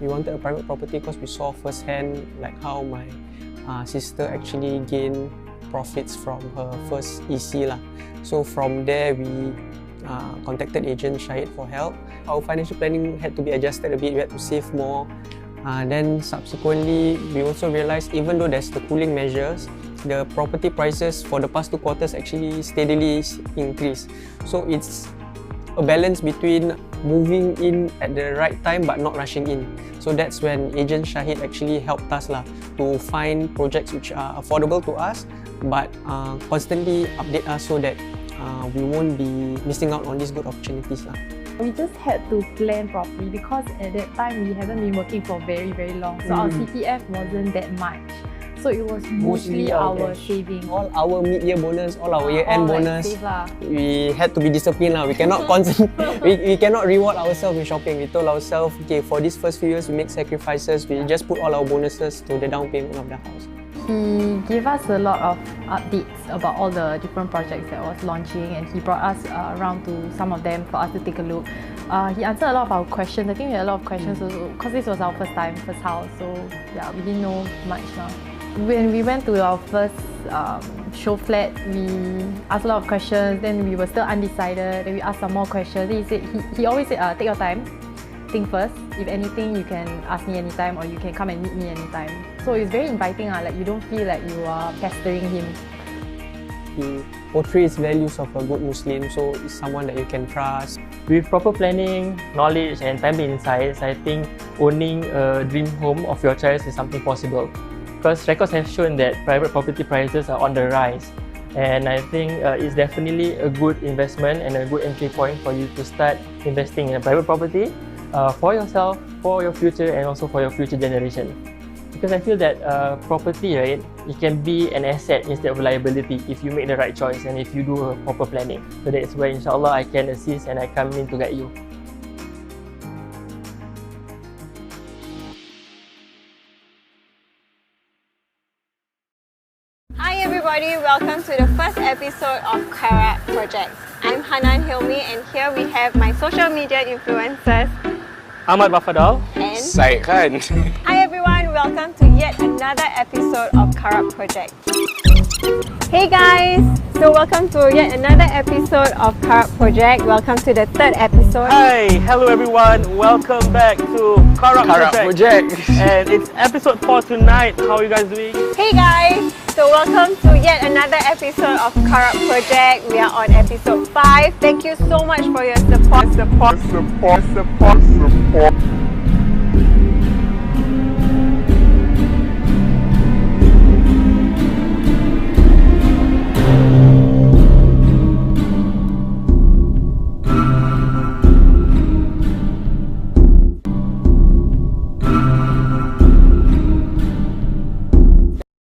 we wanted a private property because we saw firsthand like how my sister actually gained profits from her first EC lah. So from there we contacted agent Shahid for help. Our financial planning had to be adjusted a bit, we had to save more. Then subsequently, we also realized even though there's the cooling measures, the property prices for the past 2 quarters actually steadily increased. So it's a balance between moving in at the right time but not rushing in. So that's when agent Shahid actually helped us to find projects which are affordable to us but constantly update us so that we won't be missing out on these good opportunities. We just had to plan properly because at that time we haven't been working for very long. So our CPF wasn't that much. So it was mostly our savings. All our mid-year bonus, all our year-end bonus. We had to be disciplined. We cannot we cannot reward ourselves with shopping. We told ourselves, okay, for these first few years we make sacrifices. We just put all our bonuses to the down payment of the house. He gave us a lot of updates about all the different projects that was launching, and he brought us around to some of them for us to take a look. He answered a lot of our questions. I think we had a lot of questions also because this was our first house. So yeah, we didn't know much now. When we went to our first show flat, we asked a lot of questions. Then we were still undecided. Then we asked some more questions. Then he always said, take your time. Think first. If anything, you can ask me anytime or you can come and meet me anytime. So it's very inviting, like you don't feel like you are pestering him. He portrays values of a good Muslim, so it's someone that you can trust. With proper planning, knowledge and timely insights, I think owning a dream home of your choice is something possible. Because records have shown that private property prices are on the rise. And I think it's definitely a good investment and a good entry point for you to start investing in a private property for yourself, for your future and also for your future generation. Because I feel that property, right, it can be an asset instead of a liability if you make the right choice and if you do a proper planning. So that's where inshallah I can assist and I come in to guide you. Hi everybody, welcome to the first episode of Carrot Project. I'm Hanan, Helme, and here we have my social media influencers Ahmad Bafadhal and Syed. Hi everyone, welcome to yet another episode of Carrot Project. Hey guys, so welcome to yet another episode of Carrot Project. Welcome to the 3rd episode. Hi, hello everyone, welcome back to Carrot Project. And it's episode 4 tonight. How are you guys doing? Hey guys, so welcome to yet another episode of Carrot Project. We are on episode 5. Thank you so much for your support.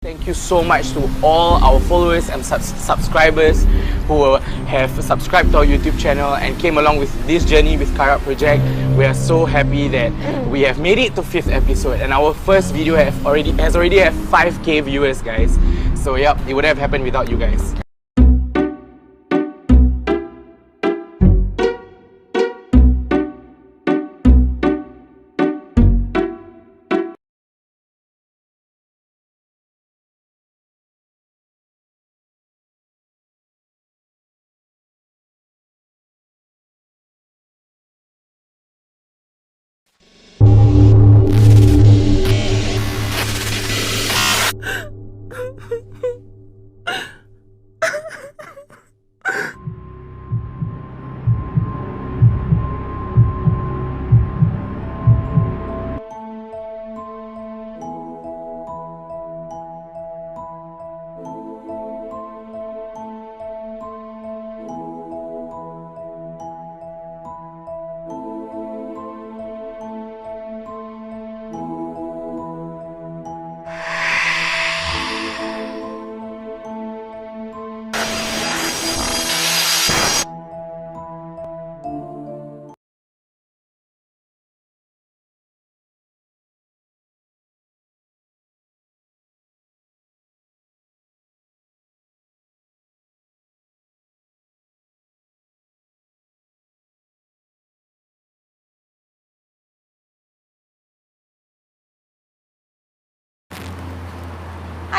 Thank you so much to all our followers and subscribers who have subscribed to our YouTube channel and came along with this journey with Carrot Project. We are so happy that we have made it to 5th episode and our first video has already have 5k viewers, guys. So yep, it wouldn't have happened without you guys.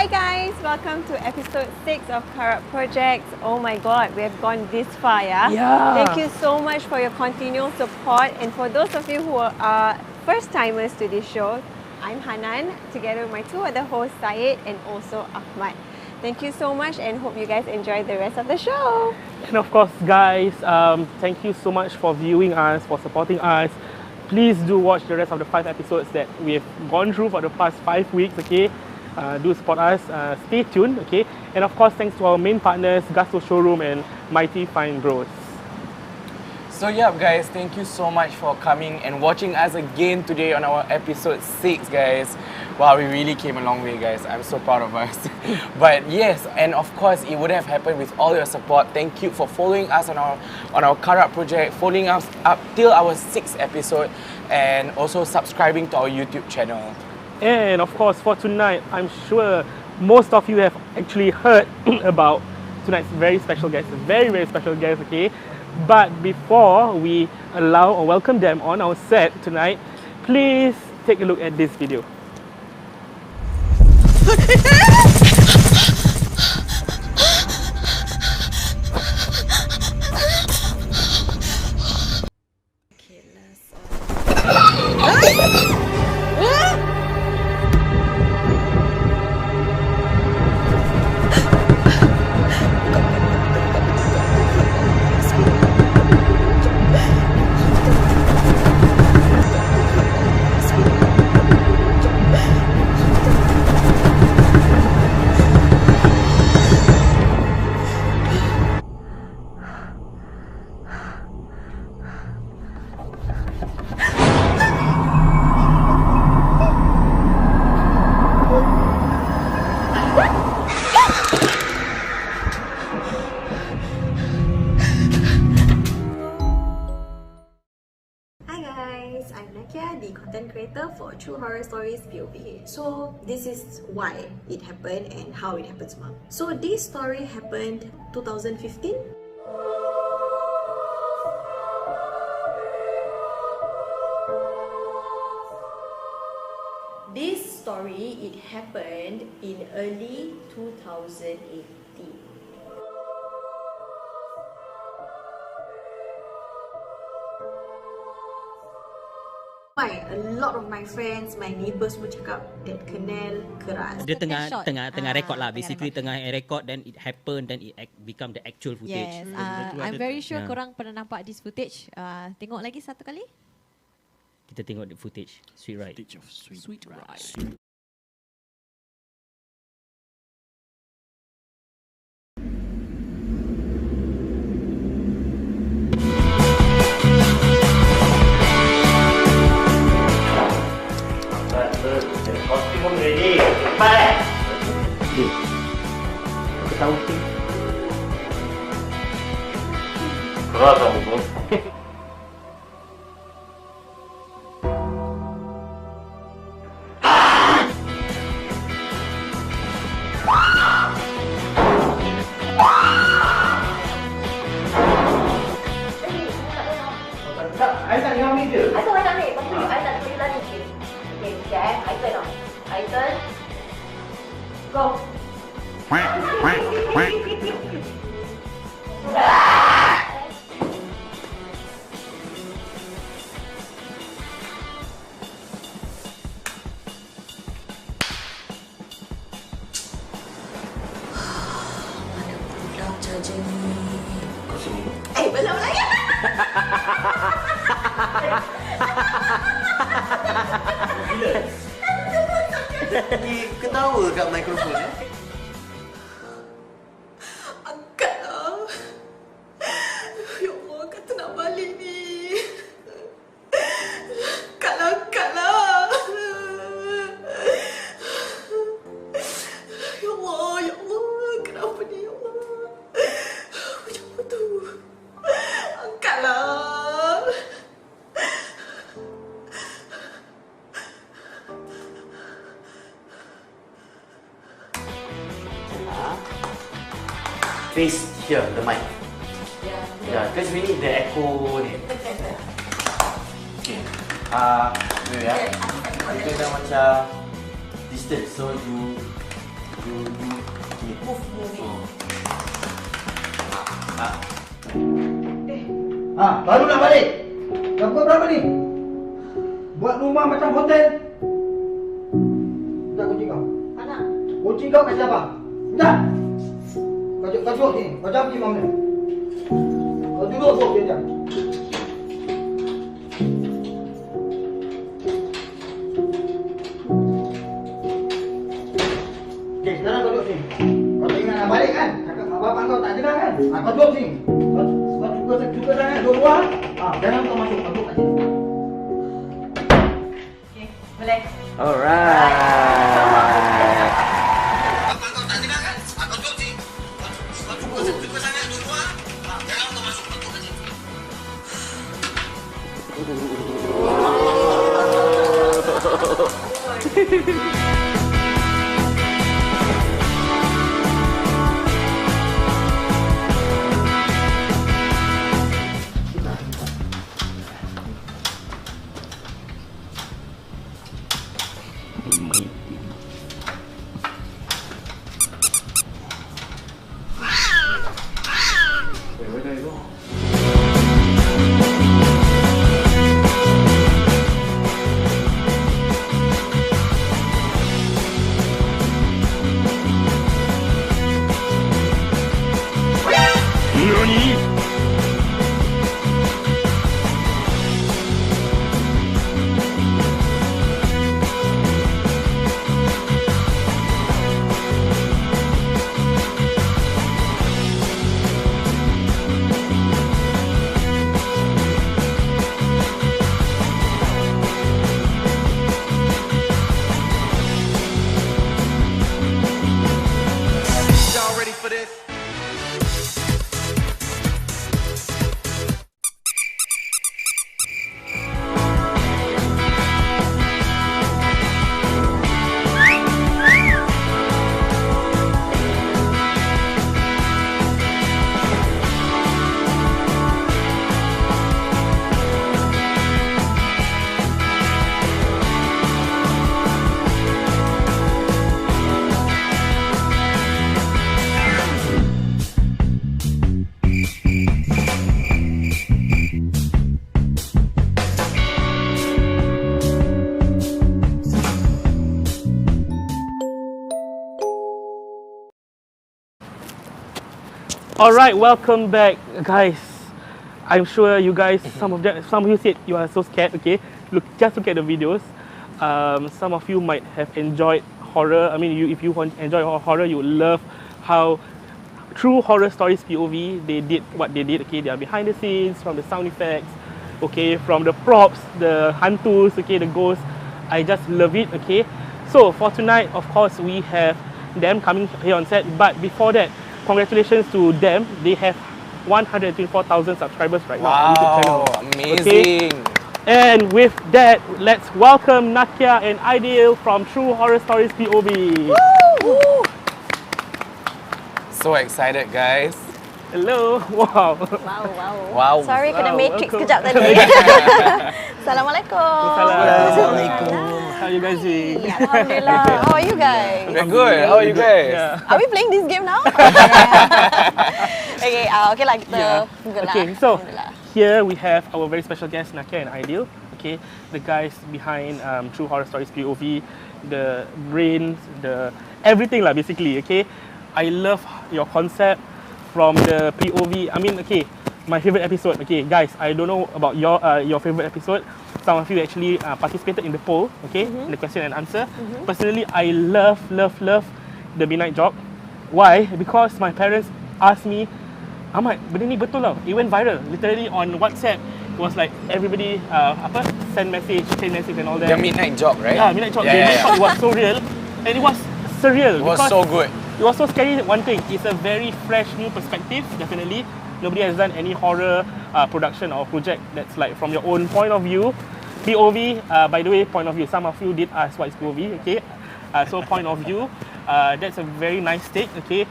Hi guys, welcome to episode 6 of Karat Project. Oh my god, we have gone this far, yeah? Thank you so much for your continual support, and for those of you who are first timers to this show, I'm Hanan, together with my two other hosts, Syed and also Ahmad. Thank you so much and hope you guys enjoy the rest of the show. And of course, guys, thank you so much for viewing us, for supporting us. Please do watch the rest of the 5 episodes that we have gone through for the past 5 weeks, okay? Do support us, stay tuned, okay? And of course, thanks to our main partners, Gusto Showroom and Mighty Fine Bros. So yeah guys, thank you so much for coming and watching us again today on our episode 6 guys. Wow, we really came a long way guys. I'm so proud of us. But yes, and of course it would have happened with all your support. Thank you for following us on our Karat project, following us up till our 6th episode, and also subscribing to our YouTube channel. And of course, for tonight, I'm sure most of you have actually heard about tonight's very special guest, very, very special guest, okay? But before we allow or welcome them on our set tonight, please take a look at this video. The content creator for True Horror Stories POV. So this is why it happened and how it happened semua. So this story happened 2015. This story, it happened in early 2018. A lot of my friends, my neighbours semua cakap that kenal keras. Dia tengah record lah. Basically tengah record, then it happened, then it become the actual footage. Yes, I'm very sure korang pernah nampak this footage. Tengok lagi satu kali. Kita tengok the footage. Sweet Ride. Footage of Sweet Ride. Ready? Cepat! Aku tahu sih. Keras kamu tu. I tak ingat ni je. I tahu I nak ambil, tapi I tak boleh lari sikit. Okay, sekejap I turn tau. I turn. Go. Mana pula charger ni? Belum lagi. Ketawa kat mikrofon eh? Angkatlah. Ya Allah, kata nak balik ni. Angkatlah. Ya Allah, kenapa ni ya Allah? Macam apa tu? Angkatlah. Face here, the mic. Yeah, because we need the echo ni. Okay. Wait ya. Kita dah macam distance, so you Baru nak balik. Dah pukul berapa ni? Buat rumah macam hotel. Minta kunci kau. Mana? Kunci kau kat siapa? Minta. Kau duduk sini. Kau jawab kunci mana? Kau duduk tu dia. Okey, sekarang kau duduk sini. Kau tak ingat nak balik kan? Cakap mak bapak kau tak dengar kan? Kau duduk sini. Kau suka sangat duduk luar. Jangan kau masuk. Kau duduk kat sini. Okey, boleh. Alright. Bapak kau tak dengar kan? Kau duduk sini. Kau suka sangat duduk luar. Jangan kau masuk. Kau duduk kat sini. Alright, welcome back, guys. I'm sure you guys, some of you said you are so scared. Okay, just look at the videos. Some of you might have enjoyed horror. I mean, if you enjoy horror, you will love how True Horror Stories POV they did what they did. Okay, they are behind the scenes, from the sound effects, okay, from the props, the hantus, okay, the ghosts. I just love it. Okay, so for tonight, of course, we have them coming here on set. But before that, congratulations to them. They have 124,000 subscribers right now on YouTube channel. Amazing. Okay? And with that, let's welcome Nakia and Ideal from True Horror Stories POV. Woo! So excited, guys. Hello. Wow. Wow. Sorry, kena matrix kejap tadi. Assalamualaikum. Assalamualaikum. How you guys doing? Alhamdulillah. How are you guys? We're good. How are you guys? Yeah. Are we playing this game now? Okay lah, kita good lah. Okay, so here we have our very special guest, Nakia and Ideal. Okay, the guys behind True Horror Stories POV, the brains, the everything lah basically. Okay, I love your concept from the POV. I mean, okay, my favorite episode. Okay, guys, I don't know about your favorite episode. Some of you actually participated in the poll. Okay, in the question and answer. Personally, I love the midnight job. Why? Because my parents asked me, Ahmad, benda ni betul tau. It went viral. Literally on WhatsApp, it was like everybody send message, chain message and all that. The midnight job, right? Yeah, midnight job. Yeah. It was so real, and it was surreal. It was so good. It was so scary. One thing, it's a very fresh new perspective. Definitely, nobody has done any horror production or project that's like from your own point of view. POV, by the way, point of view. Some of you did ask what is POV. Okay, so point of view. That's a very nice take. Okay.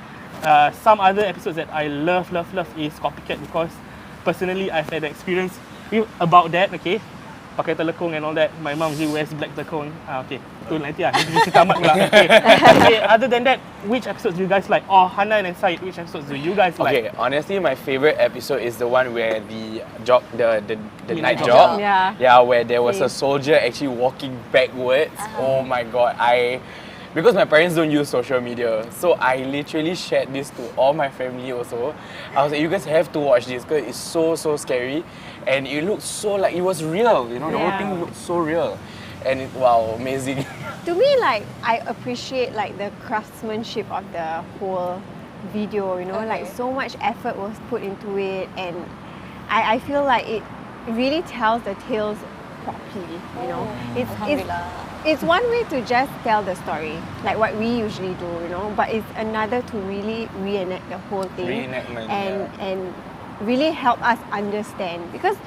Some other episodes that I love is Copycat, because personally I've had experience about that. Okay, pakai telekung and all that. My mom usually wears black telekung. Okay, betul nanti lah. Nanti cerita Ahmad pula. Okay, other than that, which episodes do you guys like? Or Hanan and Syed, which episodes do you guys like? Okay, honestly, my favorite episode is the one where the night job. Yeah, where there was a soldier actually walking backwards. Oh my god, because my parents don't use social media, so I literally shared this to all my family also. I was like, you guys have to watch this because it's so scary, and it looked so like it was real. You know, the whole thing looked so real, and wow, amazing. To me, like, I appreciate like the craftsmanship of the whole video. You know, like so much effort was put into it, and I feel like it really tells the tales properly. You know, it's one way to just tell the story, like what we usually do, you know, but it's another to really reenact the whole thing and really help us understand, because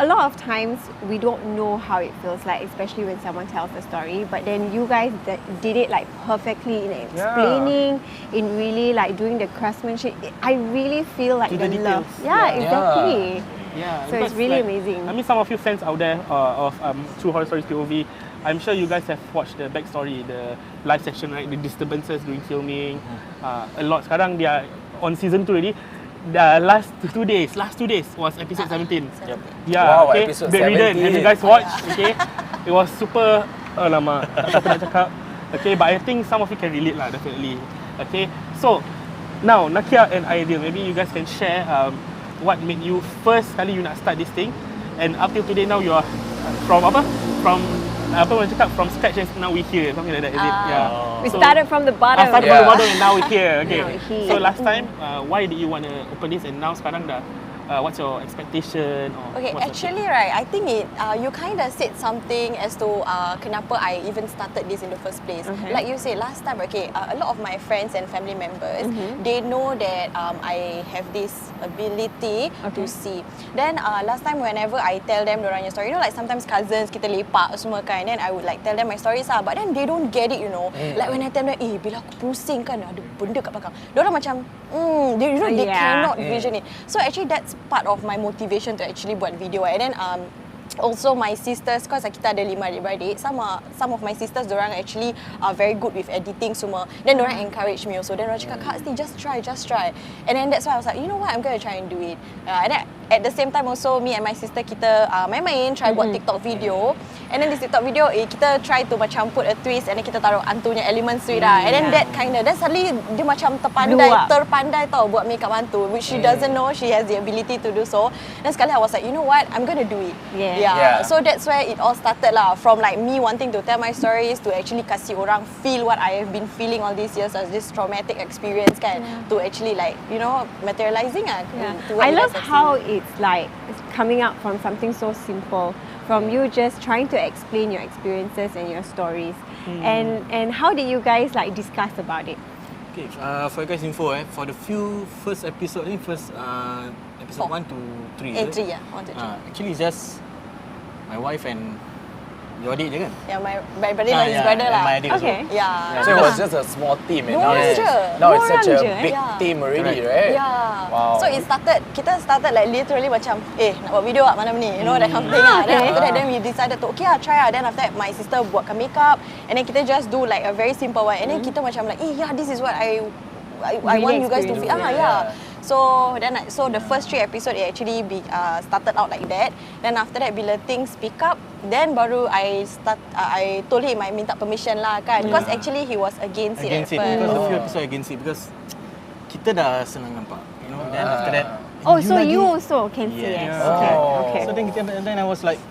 a lot of times we don't know how it feels like, especially when someone tells the story, but then you guys did it like perfectly in explaining, in really like doing the craftsmanship. I really feel like the love. Exactly. Yeah, so it's really amazing. I mean, some of you fans out there of True Horror Stories POV, I'm sure you guys have watched the backstory, the live section, right? The disturbances during filming, a lot. Sekarang they are on season 2 already. The last 2 days was episode 17. Yeah, wow, okay. Episode Bedridden. 17. Have you guys watched? Okay, it was super. Lama. Tak tahu apa nak cakap. Okay, but I think some of you can relate lah, definitely. Okay, so now Nakia and Aidil, maybe you guys can share what made you first kali you nak start this thing, and up till today now you are from orang cakap from scratch and now we here, something like that, is it? Yeah. We started from the bottom. Started from the bottom and now we're here. Okay. Now we're here. So last time, why did you want to open this, and now sekarang dah, what's your expectation? Or okay, actually, right, I think you kind of said something as to kenapa I even started this in the first place. Like you said last time, okay, a lot of my friends and family members, they know that I have this ability to see. Then last time whenever I tell them dorangnya story, you know, like sometimes cousins kita lepak semua kan, then I would like tell them my stories lah, but then they don't get it, you know. Like when I tell them, bila aku pusing kan ada benda kat belakang, dorang macam they cannot vision it. So actually that's part of my motivation to actually buat video. And then also my sisters, cause kita ada 5 adik-beradik, some of my sisters, dorang actually are very good with editing semua. Then dorang encourage me also. Then dorang cakap, Kak Sti, just try. And then that's why I was like, you know what, I'm going to try and do it. And then at the same time also, me and my sister, kita main-main try buat TikTok video. And then this TikTok video, kita try to macam put a twist, and then kita taruh hantunya elements to it lah. And then then suddenly dia macam terpandai tau buat makeup hantu, which she doesn't know she has the ability to do so. Then sekali I was like, you know what, I'm going to do it. So that's where it all started lah, from like me wanting to tell my stories to actually kasih orang feel what I have been feeling all these years as this traumatic experience kan, to actually like, you know, materializing lah. I love how it's like coming out from something so simple, from you just trying to explain your experiences and your stories. And how did you guys like discuss about it? Okay, for you guys info, for the first episode, episode 1 to 3. 3 yeah, 1 to 3. Actually it's just my wife and your adik je kan? Yeah, my brother and his brother lah. My adik also. Yeah. So it was just a small team, and now it's such a big team already, right? Yeah. Wow. So kita started like literally macam, nak buat video lah malam ni, you know, that kind of thing lah. Then after that, then we decided to, okay lah, try lah. Then after that, my sister buatkan makeup, and then kita just do like a very simple one. And then kita macam like, this is what I want you guys to feel. So the first 3 episodes it actually started out like that. Then after that, bila things pick up, then baru I told him I minta permission lah kan, because actually he was against it at first. Because a few episodes against it, because kita dah senang nampak, you know. Then after that, so you also can see it. Okay. So then I was like,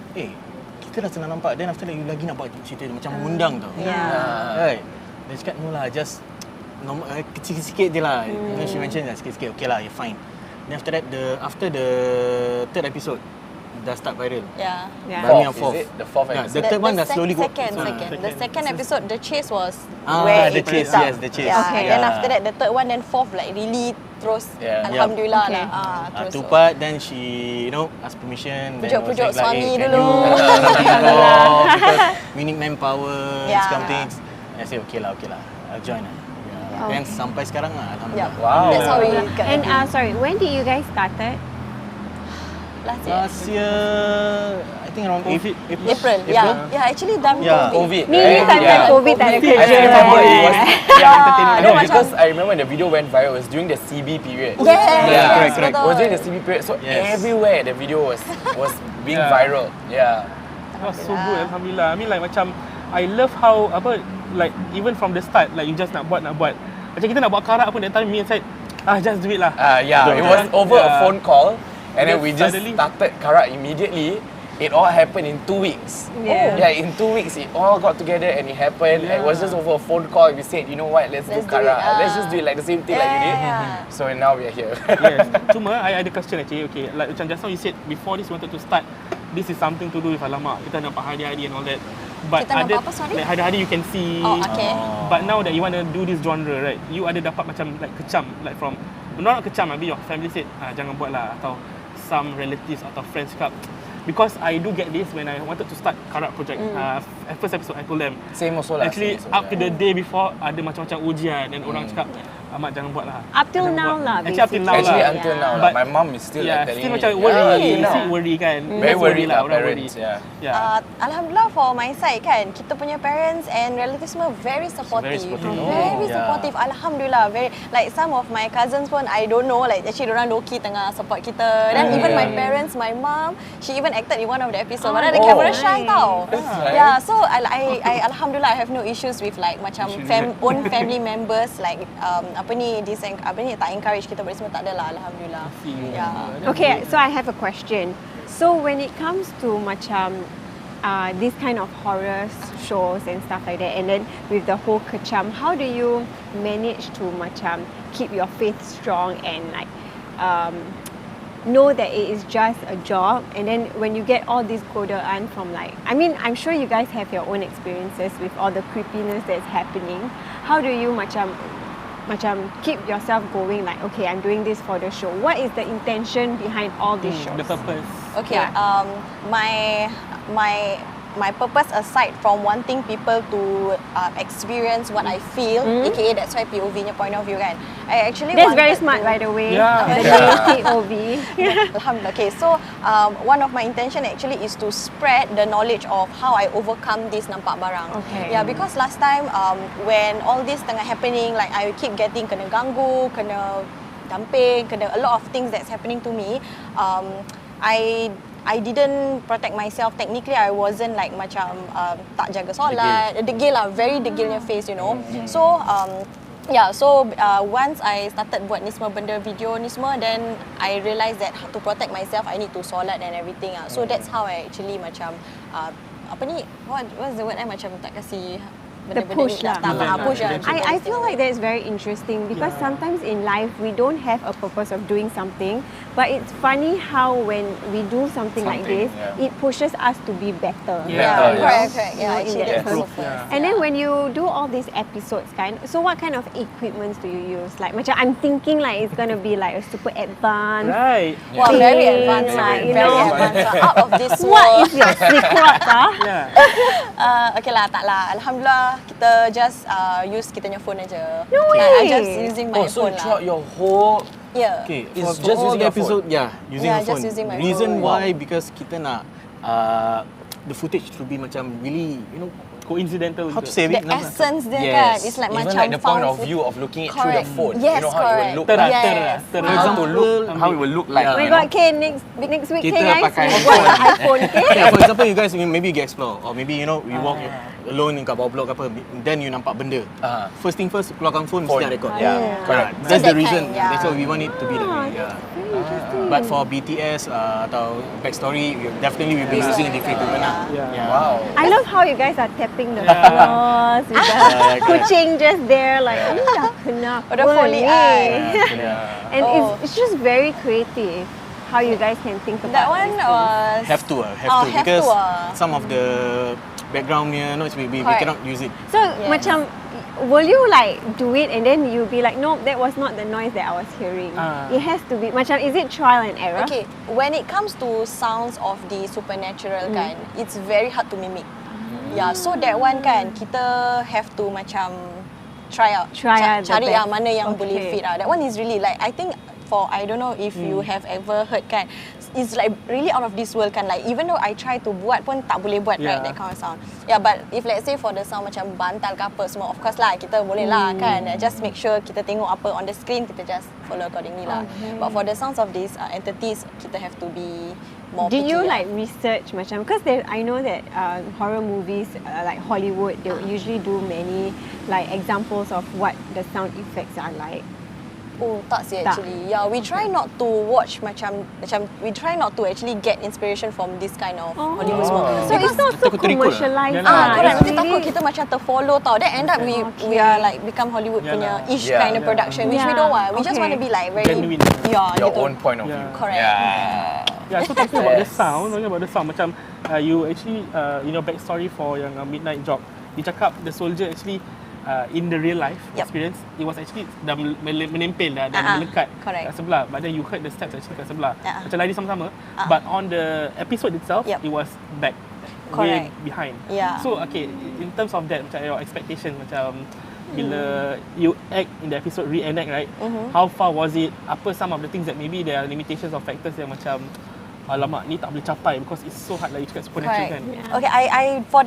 kita dah senang nampak. Then after that, you lagi nak buat cerita macam undang tau. Right. Dia cakap, no lah, just kecil-sikit je lah. She mentioned that sikit-sikit, okay lah, you're fine. Then after that, after the 3rd episode, dah start viral. Fourth. Is it the 4th episode? The third one dah slowly go. The second episode, the chase was where the chase, yes, the chase. Then after that, the 3rd one, then 4th like really terus, alhamdulillah lah. Two part, then she, you know, ask permission. Pujuk-pujuk suami dulu. We need manpower, this kind of things. I say, okay lah, I'll join lah. Dan sampai sekarang lah, alhamdulillah. Wow. That's how we got. And sorry, when did you guys started? Last year, I think around April. Yeah, actually done COVID. Ni time COVID tak ada kerja. I remember it was because I remember the video went viral. It was during the CB period. Correct. It was during the CB period, so everywhere the video was being viral. Yeah. It was so good, alhamdulillah. I mean like macam I love how like even from the start like you just nak buat. Macam kita nak buat karak pun that time me and Syed just do it lah. It was over a phone call and then we just started karak immediately. It all happened in 2 weeks. In 2 weeks it all got together and it happened. It was just over a phone call. We said, you know what, let's do karak. Let's just do it like the same thing like you did. So now we are here. Cuma I ada question actually. Okay, like macam just now you said before this you wanted to start, this is something to do with alamak. Kita nampak hari-hari and all that. But kita nampak apa, sorry? Like hari-hari you can see. But now that you want to do this genre, right? You ada dapat macam like kecam, like from not kecam, maybe your family said jangan buat lah, atau some relatives atau friends cakap. Because I do get this when I wanted to start karak project. First episode I told them. Same also lah. Actually up to the day before ada macam-macam ujian dan orang cakap Ahmad jangan buat lah. Up till now lah. Actually until now lah. My mum is still like telling still me. macam worry. Still worry kan. Very worried lah parents. Alhamdulillah for my side kan, kita punya parents and relatives semua very supportive. Very supportive. Alhamdulillah. Very like some of my cousins pun I don't know like actually diorang low-key tengah support kita. Dan even my parents, my mom, she even acted in one of the episode. Padahal the camera shy tau. So I alhamdulillah I have no issues with like macam own family members like tak encourage kita buat semua, tak ada lah, alhamdulillah. Okay, so I have a question. So when it comes to macam this kind of horror shows and stuff like that, and then with the whole kecam, how do you manage to macam keep your faith strong and like know that it is just a job, and then when you get all this godaan from like, I mean, I'm sure you guys have your own experiences with all the creepiness that's happening. How do you macam keep yourself going, like, okay, I'm doing this for the show. What is the intention behind all these shows? The purpose. Okay, my purpose aside from wanting people to experience what I feel, aka that's why POV-nya point of view kan. I actually that's very smart by the way. POV. Alhamdulillah. Okay, so one of my intention actually is to spread the knowledge of how I overcome this nampak barang. Okay. Yeah, because last time when all this tengah happening, like I keep getting kena ganggu, kena dumping, kena a lot of things that's happening to me. I didn't protect myself. Technically, I wasn't like macam tak jaga solat, degil lah, very degilnya face, you know. So once I started buat ni semua benda video ni semua, then I realised that to protect myself, I need to solat and everything. So that's how I actually macam what's the word? I macam tak kasi. The push lah. I feel like that is very interesting because sometimes in life we don't have a purpose of doing something, but it's funny how when we do something like this, it pushes us to be better. Correct. And then when you do all these episodes, so what kind of equipments do you use? Like, macam I'm thinking like it's gonna be like a super advanced. Right. Well, very advanced, like you very know. advanced. Out of this world. What is your secret? Okay lah, tak lah. Alhamdulillah, kita just use kita punya phone aja. No way. I'm just using my so phone lah. throughout your whole okay, it's for just all using the your episode, phone. Using your phone. Just using my Reason phone. why because kita nak the footage to be macam really, you know, coincidental. How to say the it? essence dia kan, it's like even macam like the point of found view of looking it correct. through the phone. Yes, you know how correct. it will look Yes. like. How it will look like. Oh my god, okay, next week, Kita guys, pakai we buat iPhone, okay? Yeah, for example, you guys maybe you explore or maybe you know we walk alone kat bawah blok apa, then you nampak benda. First thing first, keluarkan phone mesti nak record. Correct. That's So the that reason. kind, That's why we want it to be that way. But for BTS atau backstory, definitely we'll be using a different equipment. Wow. I love how you guys are tapping the floors with the kucing just there like, dah kenapa Foley ni? eye. And it's just very creative how you guys can think about That one was Have to because some of the background we cannot use it. So macam, will you like do it and then you'll be like, no, that was not the noise that I was hearing. It has to be macam, is it trial and error? Okay, when it comes to sounds of the supernatural kan, it's very hard to mimic. Yeah, so that one kan, kita have to macam try out, cari mana yang boleh fit. That one is really like, I think I don't know if you have ever heard kan, it's like really out of this world kan. Like even though I try to buat pun tak boleh buat right, that kind of sound. Yeah, but if let's say for the sound macam bantal ke apa semua, of course lah kita boleh lah kan. Just make sure kita tengok apa on the screen, kita just follow accordingly lah. But for the sounds of these entities, kita have to be more Did picky you lah. like research macam, because I know that horror movies like Hollywood, they will usually do many like examples of what the sound effects are like. Oh, tak sih actually. Yeah, we try not to watch macam we try not to actually get inspiration from this kind of Hollywood semua. So it's not so commercialized. Correct. Nanti takut kita macam terfollow tau. Then end up we are like become Hollywood punya ish kind of production, which we don't want. We just want to be like very your own point of view. Correct. Yeah, so talking about the sound, macam you actually backstory for yang Midnight Job. Dia cakap the soldier actually in the real life experience, it was actually dah menempel dah melekat kat sebelah. But then you heard the steps actually kat sebelah. Macam lari sama-sama. But on the episode itself, it was back, way behind. So okay, in terms of that, macam your expectation, macam bila you act in the episode, reenact, right? How far was it? Apa some of the things that maybe there are limitations or factors yang macam alamak ni tak boleh capai because it's so hard, like you cakap supernatural kan. Okay, I for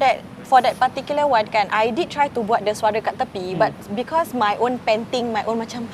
that particular one kan, I did try to buat the suara kat tepi, but because my own panting, my own macam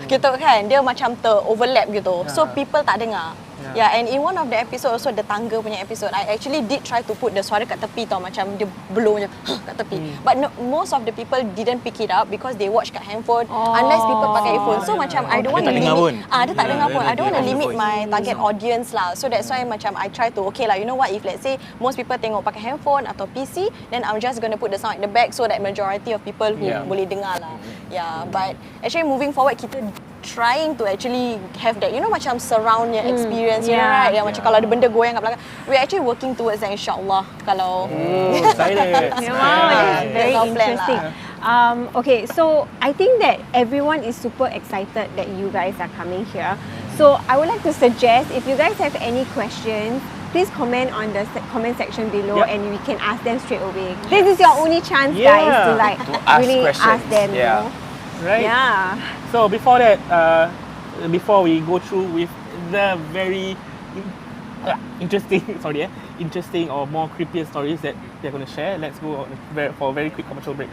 gitu kan, dia macam ter-overlap gitu. So people tak dengar. Yeah, and in one of the episode also, the tangga punya episode, I actually did try to put the suara kat tepi tau, macam dia blow je kat tepi. But no, most of the people didn't pick it up because they watch kat handphone, unless people pakai earphone. So macam I don't want to limit, dia tak dengar pun. I don't want to limit my target audience lah. So that's why macam I try to, okay lah, you know what, if let's say most people tengok pakai handphone atau PC, then I'm just going to put the sound at the back so that majority of people who boleh dengar lah. Yeah, but actually moving forward, kita trying to actually have that, you know, macam surround your experience, you know, right? Yang macam kalau ada benda goyang kat belakang, we're actually working towards that, insyaAllah. Kalau excited. Wow, that's very interesting. Okay, so I think that everyone is super excited that you guys are coming here. So I would like to suggest, if you guys have any questions, please comment on the comment section below and we can ask them straight away. This is your only chance, guys, to like really ask them, you know? Right? Yeah. So before that, before we go through with the very interesting or more creepiest stories that they're going to share, let's go for a very quick commercial break.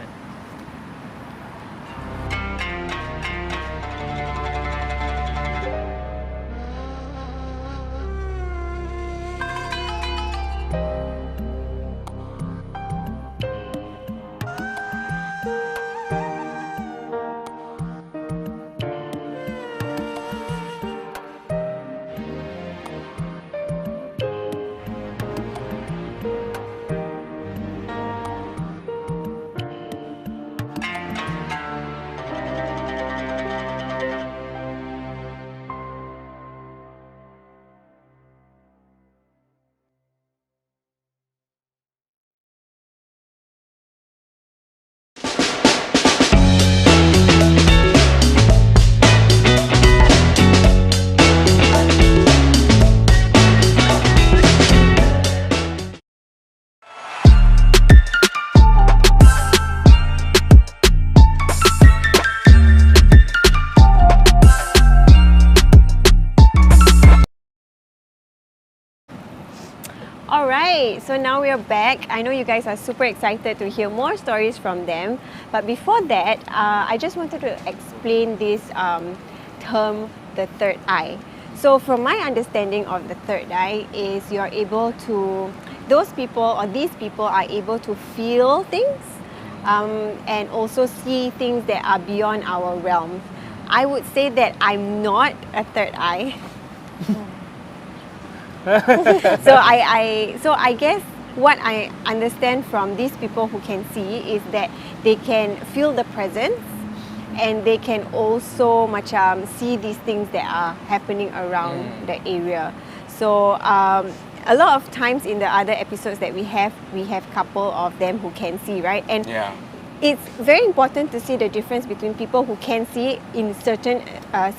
Alright, so now we are back. I know you guys are super excited to hear more stories from them. But before that, I just wanted to explain this term, the third eye. So from my understanding of the third eye is you're able to, those people or these people are able to feel things and also see things that are beyond our realm. I would say that I'm not a third eye. So I guess what I understand from these people who can see is that they can feel the presence and they can also macam see these things that are happening around the area. So a lot of times in the other episodes that we have couple of them who can see, right? And it's very important to see the difference between people who can see in certain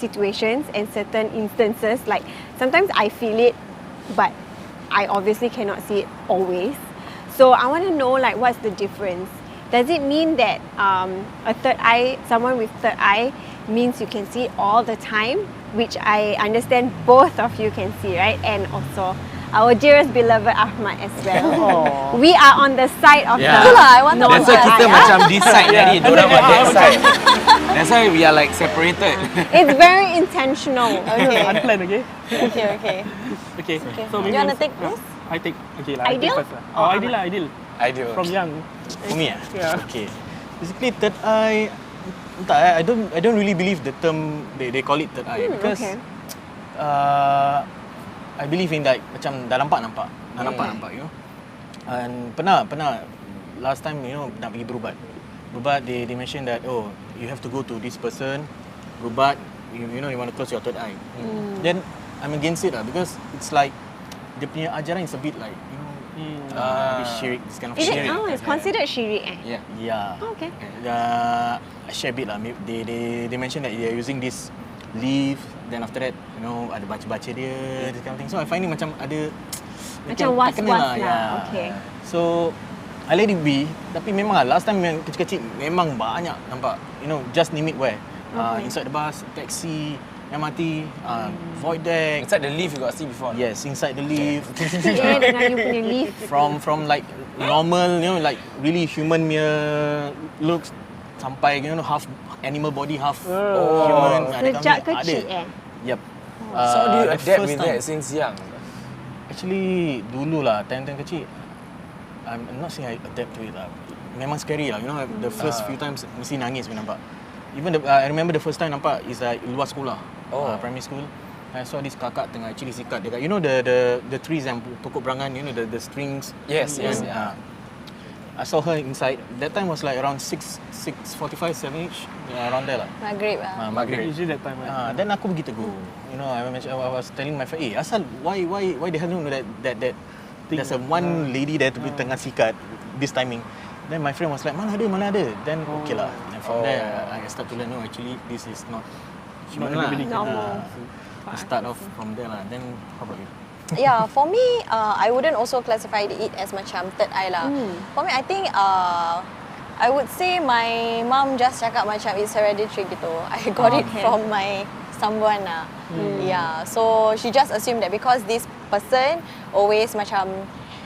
situations and certain instances. Like sometimes I feel it, but I obviously cannot see it always. So I want to know like what's the difference does it mean that a third eye, someone with third eye, means you can see all the time, which I understand both of you can see, right? And also our dearest beloved Ahmad as well. We are on the side of the I want That's why kita macam this side tadi, dorang on that side. That's why we are like separated. It's very intentional. Okay. Unplanned, okay? Okay. So maybe You want to take this? I take, okay lah. Ideal? I take first lah. Oh, ideal. Ideal. From young. For me, Yeah. okay. Basically, third eye. I don't really believe the term they call it third eye because I believe in like macam dah nampak, you know. And pernah last time, you know, nak pergi berubat, they mentioned that you have to go to this person, berubat, you know, you want to close your third eye. Then I'm against it because it's like dia punya ajaran is a bit like, you know, syirik, this kind of Is it? syirik. Oh, it's considered syirik. Yeah. Oh, okay. I share a bit lah. They mentioned that they are using this leaf. Then after that, you know, ada baca-baca dia, this kind of thing. So I find it macam ada Macam was-was lah. Okay. So I let it be. Tapi memang lah, last time yang kecil-kecil memang banyak nampak. You know, just name it where. Inside the bus, taxi, MRT, void deck. Inside the lift you got see before? Yes, inside the lift. Dengan you punya lift. From like normal, you know, like really human mere looks sampai, you know, half animal body, half human. Sejak kecil Yep. So do you adapt with that since young? Actually, dulu lah, time-time kecil, I'm not saying I adapt to it lah. Memang scary lah, you know, the first few times mesti nangis nampak. Even I remember the first time nampak is like luar sekolah, primary school. I saw this kakak tengah actually sikat dekat, you know, the trees yang pokok berangan, you know, the strings. Yes. I saw her inside. That time was like around 6:45, 7-ish, around there lah. Maghrib lah. Maghrib. Usually that time, right? Then aku pergi tegur. You know, I was telling my friend, asal why the hell you know that there's a one lady there tengah sikat this timing. Then my friend was like, mana ada. Then okay lah. And from there, I start to learn, no, actually this is not human lah. Normal. I start off from there lah. Then how about you? Yeah, for me, I wouldn't also classify it as macam third eye lah. For me, I think I would say my mum just cakap macam it's hereditary gitu. I got it from my someone lah. Yeah, so she just assumed that because this person always macam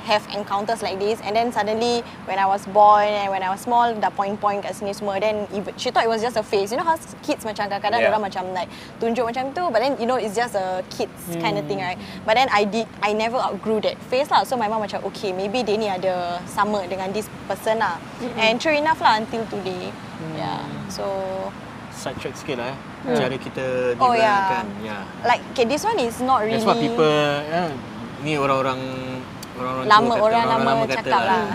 have encounters like this, and then suddenly when I was born and when I was small dah point-point kat sini semua, then she thought it was just a phase. You know how kids macam kadang-kadang orang macam like tunjuk macam tu, but then you know it's just a kids kind of thing, right? But then I never outgrew that phase lah. So my mom macam okay, maybe dia ni ada sama dengan this person lah. And true enough lah until today. Yeah. So side track sikit lah cara kita diberangkan. Like okay, this one is not really. That's what people ni orang lama cakap lah.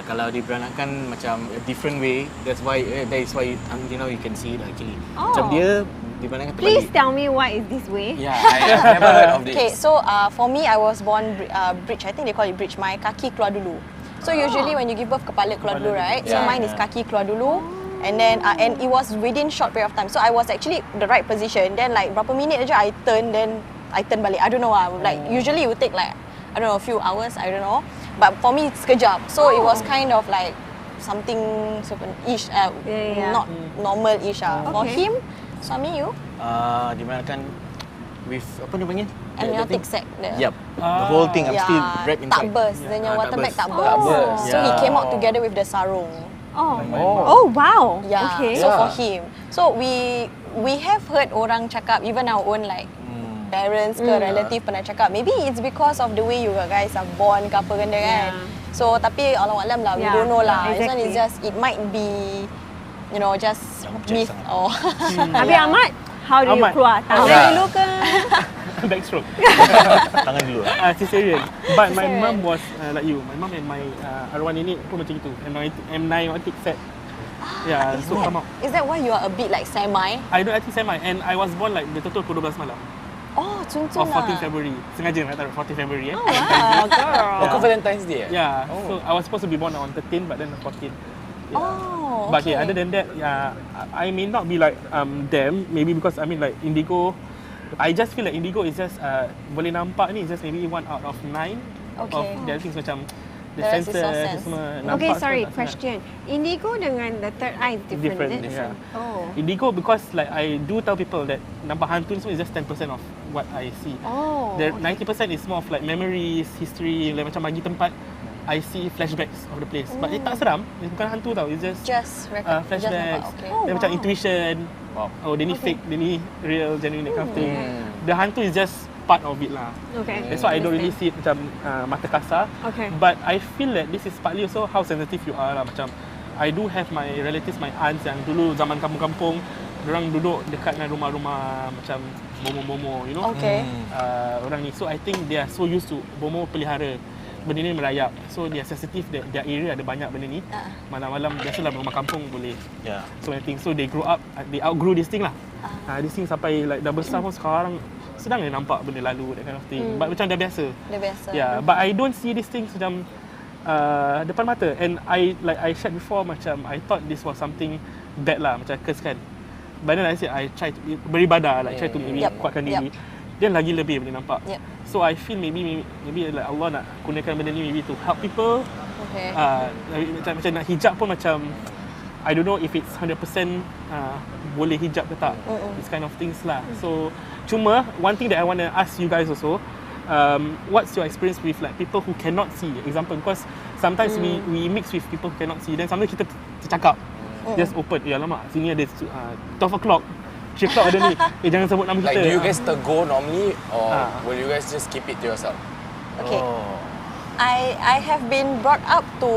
Kalau diberanakkan macam a different way, that is why you know you can see it actually. Macam dia diberanakkan terbalik. Please tell me why is this way? Yeah, I never heard of this. Okay, so for me I was born bridge. I think they call it bridge. My kaki keluar dulu. So usually when you give birth, kepala keluar dulu, right? So mine is kaki keluar dulu. And then and it was within short period of time. So I was actually the right position. Then like berapa minit aja I turn balik. I don't know like usually it would take like I don't know, a few hours, I don't know. But for me, it's sekejap. So it was kind of like something ish, not normal-ish. For him, suami you? Dibenarkan with, apa dia panggil? Amniotic sac. Yep. The whole thing, I'm still wrapped inside. Tak burst. Then your water bag tak burst. So he came out together with the sarung. Oh wow. Yeah. Okay. So for him. So we have heard orang cakap, even our own like parents ke relative pernah cakap maybe it's because of the way you guys are born ke apa benda kan. So tapi Allahualam lah, we don't know lah. This one is just, it might be, you know, just myth or Tapi Ahmad, how do you keluar? Tangan dulu ke? Backstroke. Tangan dulu. Cesarean. But my mum was like you. My mum and my arwah nenek pun macam itu. Amniotic sac. Yeah, so come out. Is that why you are a bit like semi? I think semi, and I was born like the total pukul 12 malam. Oh, cun-cun lah. 14 February. Sengaja nak taruh 14 February. Oh, wow, girl. Valentine's Day. Yeah. So I was supposed to be born on 13, but then 14. Yeah. Oh, But okay, other than that, yeah, I may not be like them. Maybe because I mean like indigo. I just feel like indigo is just boleh nampak ni is just maybe 1 out of 9 of the other things macam the rest is sensor all sense. semua Okay, nampak sorry, semua. question. Indigo dengan the third eye is different, is it? Yeah. Oh. Indigo because like I do tell people that nampak hantu ni semua is just 10% of what I see. Oh. The 90% is more of like memories, history, like macam bagi tempat I see flashbacks of the place. But it tak seram, it's bukan hantu tau. It's just flashbacks. Dia macam intuition. Oh, dia ni fake, dia ni real, genuine, that kind of thing. The hantu is just part of it lah. Okay. That's why I don't really see it macam mata kasar. Okay. But I feel that this is partly also how sensitive you are lah. Macam I do have my relatives, my aunts yang dulu zaman kampung-kampung, diorang duduk dekat dengan rumah-rumah macam bomo-bomo, you know. Okay. Orang ni. So I think they are so used to bomo pelihara. Benda ni merayap. So they are sensitive that their area ada banyak benda ni. Malam-malam biasalah rumah kampung boleh. Yeah. So I think so they grow up, they outgrow this thing lah. This thing sampai like dah besar pun sekarang sedang dia nampak benda lalu, that kind of thing. But macam dah biasa. Dah biasa. Yeah, but I don't see these things macam depan mata. And I shared before macam I thought this was something bad lah, macam curse kan. But then I said I try to beribadah, like try to maybe kuatkan diri. Then lagi lebih boleh nampak. So I feel maybe like Allah nak gunakan benda ni maybe to help people. Okay. Macam nak hijab pun macam I don't know if it's 100% boleh hijab ke tak. This kind of things lah. So cuma one thing that I want to ask you guys also, what's your experience with like people who cannot see? Example, because sometimes we mix with people who cannot see. Then sometimes kita tercakap, just open. Ya lama, sini ada 12 o'clock. 3 o'clock ada ni. Jangan sebut nama kita. Like, do you guys tegur normally or will you guys just keep it to yourself? Okay. I have been brought up to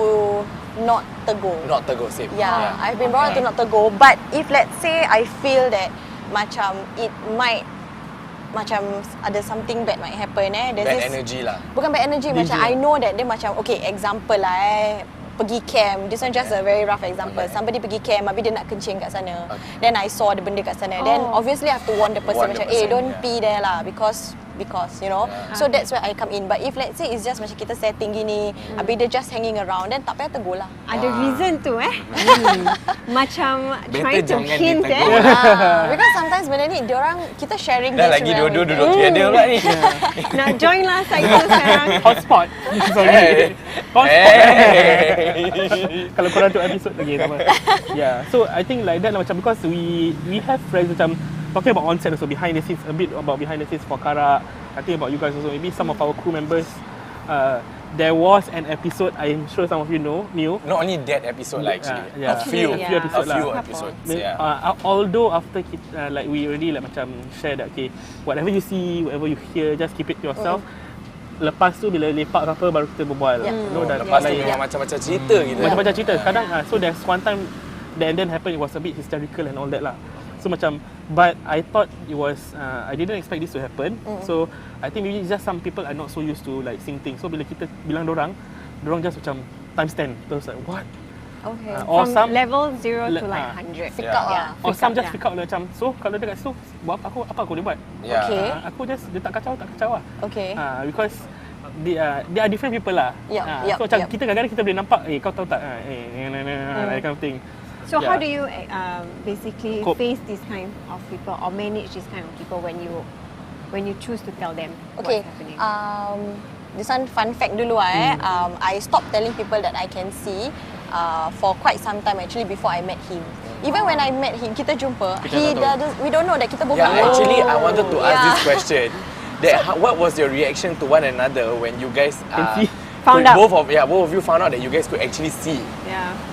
not tegur. Not tegur, same. Yeah, I've been brought up to not tegur. But if let's say I feel that macam it might macam ada something bad might happen Bad energy lah. Bukan bad energy, macam I know that dia macam okay, example lah pergi camp. This one just a very rough example. Somebody pergi camp, habis dia nak kencing kat sana. Then I saw ada benda kat sana. Then obviously I have to warn the person macam, don't pee there lah because you know. So that's where I come in. But if let's say it's just macam kita setting gini, habis dia just hanging around, then tak payah tegur lah. Ada reason tu macam trying to hint because sometimes benda ni diorang kita sharing dah lagi duduk together pula ni. Nak join lah Syed sekarang. Hotspot. Sorry. Hotspot. Kalau korang tu episode lagi tak apa. Yeah. So I think like that lah macam because we have friends macam talking about on set also behind the scenes, a bit about behind the scenes for Karak. I think about you guys also, maybe some of our crew members. There was an episode, I'm sure some of you knew. Not only that episode lah actually. A few episodes lah. Episodes. Although after kita, like we already like macam share that okay, whatever you see, whatever you hear, just keep it to yourself. Lepas tu bila lepak ke apa baru kita berbual. Lepas tu memang macam-macam cerita gitu. Macam-macam cerita. Kadang so there's one time then happened, it was a bit hysterical and all that lah. So macam, but I thought it was I didn't expect this to happen. So I think maybe it's just some people are not so used to like seeing things. So bila kita bilang dorang just macam times 10. Terus like what? Okay. Or from some level 0 to like 100. Pick up lah. Or some just pick up lah macam, so kalau dia kat situ buat apa aku boleh buat? Okay. Aku just dia tak kacau lah. Okay. Because they are different people lah. So macam kita kadang-kadang kita boleh nampak, kau tahu tak? That kind of thing. So how do you basically face this kind of people or manage this kind of people when you choose to tell them what's happening? This one fun fact dulu I stopped telling people that I can see for quite some time actually before I met him. Even when I met him, kita jumpa, we don't know that kita both actually I wanted to ask this question. What was your reaction to one another when you guys found out? Both of you found out that you guys could actually see.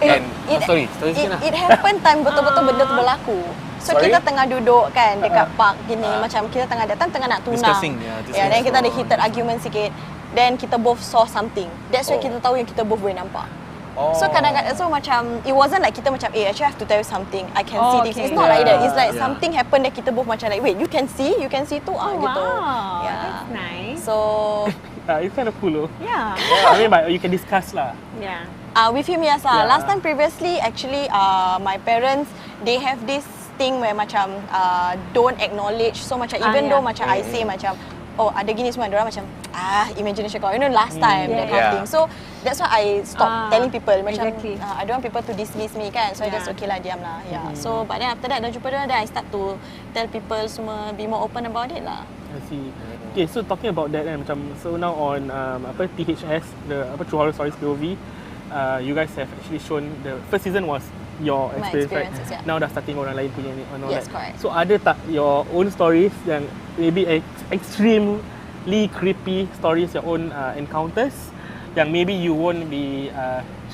And it happened time betul-betul benda tu berlaku. So kita tengah duduk kan dekat park gini, macam kita tengah nak tunang. Discussing. Then kita ada heated argument sikit. Then kita both saw something. That's why kita tahu yang kita both boleh nampak. So kadang-kadang macam it wasn't like kita macam actually I have to tell you something, I can see this. It's not like that. It's like something happened that kita both macam like wait, you can see too gitu. Wow, that's nice. So it's kind of cool though. Yeah. I mean but you can discuss lah. Yeah. With him yes lah. Last time previously actually my parents they have this thing where macam don't acknowledge. So macam even though macam I say macam ada gini semua, diorang macam imagination kau, last time that kind of thing. So that's why I stop telling people macam I don't want people to dismiss me kan. So I just okay lah, diam lah. So but then after that dah jumpa dia, then I start to tell people semua be more open about it lah. I see. Okay, so talking about that macam so now on THS, the True Horror Stories POV, you guys have actually shown the first season was your experience, right? Yeah. Now dah starting orang lain punya ni on all Yes, that. correct. So ada tak your own stories yang maybe extremely creepy stories, your own encounters yang maybe you won't be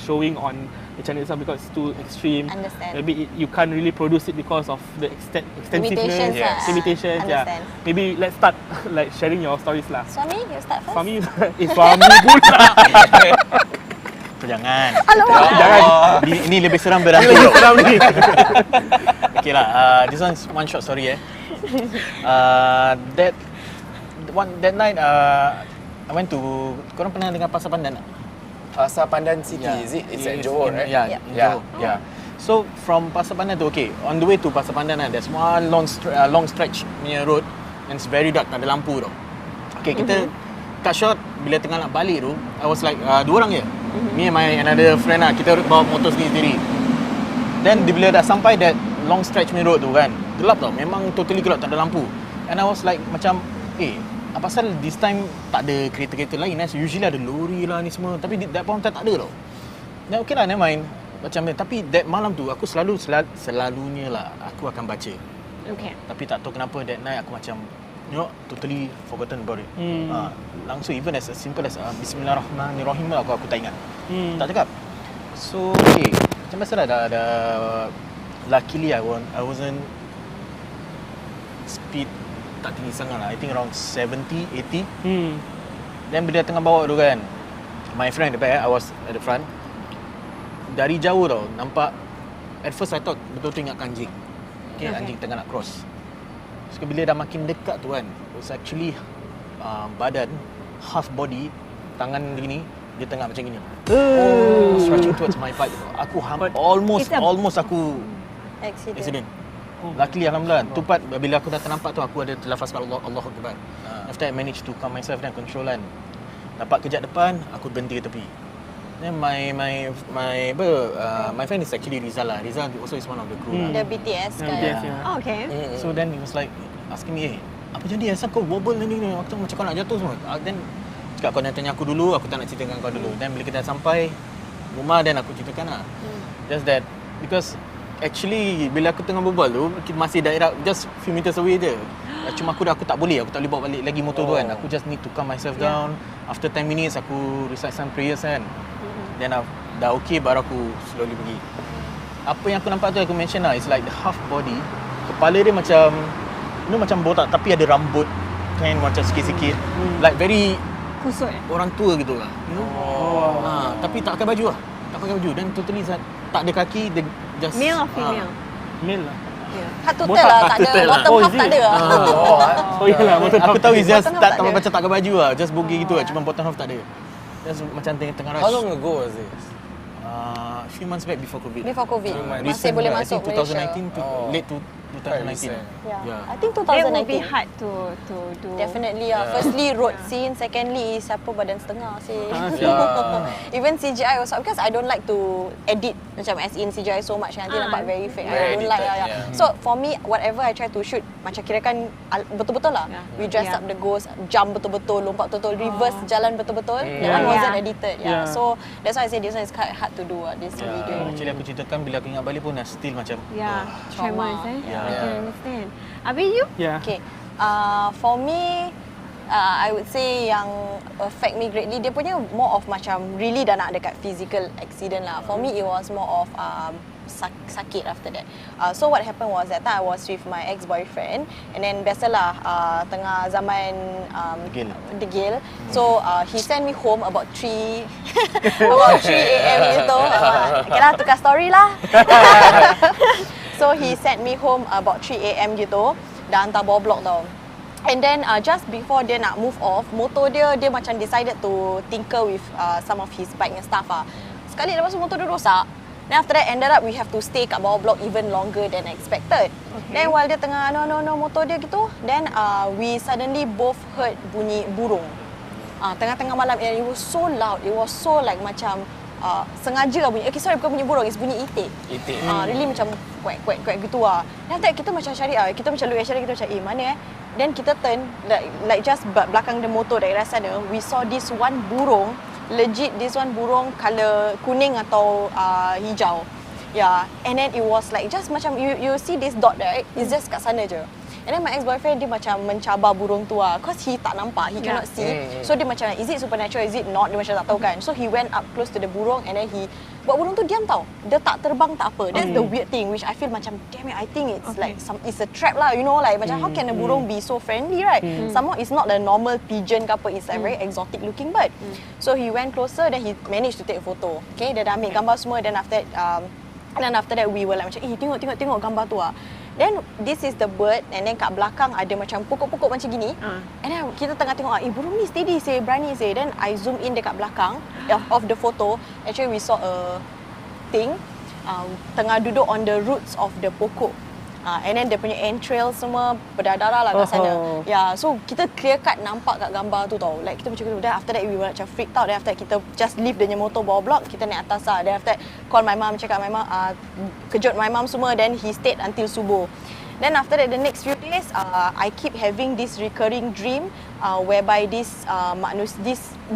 showing on the channel itself because it's too extreme. Understand. Maybe you can't really produce it because of the extensiveness, limitations. Yeah. Maybe let's start like sharing your stories lah. Suami, you start first. Suami suami pula. Jangan. Jangan. Ini lebih seram berhantu. Lebih seram ni. Okay lah, this one's one short story that night I went to, korang pernah dengar Pasar Pandan tak? Pasar Pandan City, is it? It's at Johor, right? Yeah. Johor. Yeah. So from Pasar Pandan tu, okay, on the way to Pasar Pandan there's one long stretch punya road and it's very dark, tak ada lampu tau. Okay, kita cut short, bila tengah nak balik tu, I was like, 2 orang je. Me and my another friend lah, kita bawa motor sendiri. Then bila dah sampai that long stretch punya road tu kan, gelap tau, memang totally gelap, tak ada lampu. And I was like macam, apa pasal this time tak ada kereta-kereta lain so usually ada lori lah ni semua, tapi that point tak ada tau. Then okay lah, never mind. Macam tapi that malam tu aku selalunya lah aku akan baca. Okay. Tapi tak tahu kenapa that night aku macam totally forgotten about it. Langsung even as simple as Bismillahirrahmanirrahim aku tak ingat. Tak cakap. So okay, macam biasa lah dah luckily I wasn't speed tak tinggi sangat lah. I think around 70, 80. Then bila tengah bawa tu kan, my friend at the back, I was at the front. Dari jauh tau, nampak, at first I thought betul-betul ingat anjing. Okay, anjing tengah nak cross. So bila dah makin dekat tu kan, it was actually badan, half body, tangan begini, dia tengah macam gini. Stretching towards my pipe. Aku almost aku accident. Luckily alhamdulillah, tu part bila aku dah ternampak tu aku ada terlafazkan Allahu Akbar. After I managed to calm myself dan control kan. Dapat kejap depan, aku berhenti ke tepi. Then my friend is actually Rizal lah. Rizal also is one of the crew lah. The BTS kan. Oh, okay. So then he was like asking me, apa jadi? Asal kau wobble ni? Macam kau nak jatuh semua. Then cakap kau nak tanya aku dulu, aku tak nak ceritakan kau dulu. Then bila kita sampai rumah, then aku ceritakan lah. Just that, because actually bila aku tengah berbual tu masih daerah just few meters away je. Cuma aku tak boleh bawa balik lagi motor tu kan. Aku just need to calm myself down. After 10 minutes aku recite some prayers kan. Then dah okay baru aku slowly pergi. Apa yang aku nampak tu aku mention lah, it's like the half body. Kepala dia macam macam botak tapi ada rambut kan macam sikit-sikit. Like very kusut orang tua gitu lah. Tapi tak pakai baju lah. Tak pakai baju dan totally tak ada kaki, dia just male or female? Male lah. Hat total lah, tak ada bottom half tak ada lah. Yalah, aku tahu is just tak macam tak pakai baju lah, just boogie gitu lah, cuma bottom half tak ada. Just macam tengah rush. How long ago was this? A few months back before COVID. Masih boleh masuk Malaysia. 2019 to late 2019. I think 2019. It will be hard to do. Definitely lah. Firstly, road scene. Secondly, siapa badan setengah sih. Even CGI also, because I don't like to edit macam as in CGI so much nanti nampak very fake. I don't like lah. So for me, whatever I try to shoot, macam kirakan betul-betul lah. We dress up the ghost, jump betul-betul, lompat betul-betul, reverse jalan betul-betul. That one wasn't edited. So that's why I say this one is quite hard to do this video. Actually aku ceritakan bila aku ingat balik pun still macam tremors I can understand. Habis you? Okay. For me, I would say yang affect me greatly, dia punya more of macam really dah nak dekat physical accident lah. For me, it was more of sakit after that. So what happened was that time I was with my ex-boyfriend and then biasalah tengah zaman degil. So he sent me home about 3 AM gitu. Okay lah, tukar story lah. So he sent me home about 3 AM gitu. Dah hantar bawah blok tau. And then just before dia nak move off, motor dia macam decided to tinker with some of his bike and stuff lah. Sekali lepas tu motor dia rosak. Then after that ended up we have to stay kat bawah blok even longer than expected. Then while dia tengah no motor dia gitu, then we suddenly both heard bunyi burung. Tengah-tengah malam, and it was so loud. It was so like macam sengaja lah bunyi. Okay, sorry, bukan bunyi burung, it's bunyi itik. Itik. Really macam kuek gitu lah. Dan after that, kita macam cari kita macam look at kita macam mana Then kita turn, like just belakang the motor dari sana, we saw this one burung, legit this one burung colour kuning atau hijau. Yeah, and then it was like just macam you see this dot right, it's just kat sana je. And then my ex-boyfriend dia macam mencabar burung tu lah, cause he tak nampak, he cannot see. So dia macam, is it supernatural, is it not, dia macam tak tahu kan. So he went up close to the burung and then he buat burung tu diam tau. Dia tak terbang, tak apa. That's the weird thing which I feel macam, damn it, I think it's like it's a trap lah, you know, like macam how can a burung be so friendly, right? Somehow it's not the normal pigeon ke apa, it's like very exotic looking bird. So he went closer, then he managed to take a photo. Okay, dia dah ambil gambar semua, then after that we were like macam, tengok gambar tu lah. Then this is the bird and then kat belakang ada macam pokok-pokok macam gini. And then kita tengah tengok, burung ni steady say, berani say. Then I zoom in dekat belakang of the photo. Actually we saw a thing tengah duduk on the roots of the pokok. And then dia punya entrails semua berdarah lah kat sana. Yeah, so kita clear cut nampak kat gambar tu tau. Like kita macam gitu. Then after that we were macam freaked out. Then after that kita just leave dia punya motor bawah blok, kita naik atas lah. Then after that call my mum, cakap my mum, kejut my mum semua. Then he stayed until subuh. Then after that the next few days I keep having this recurring dream whereby this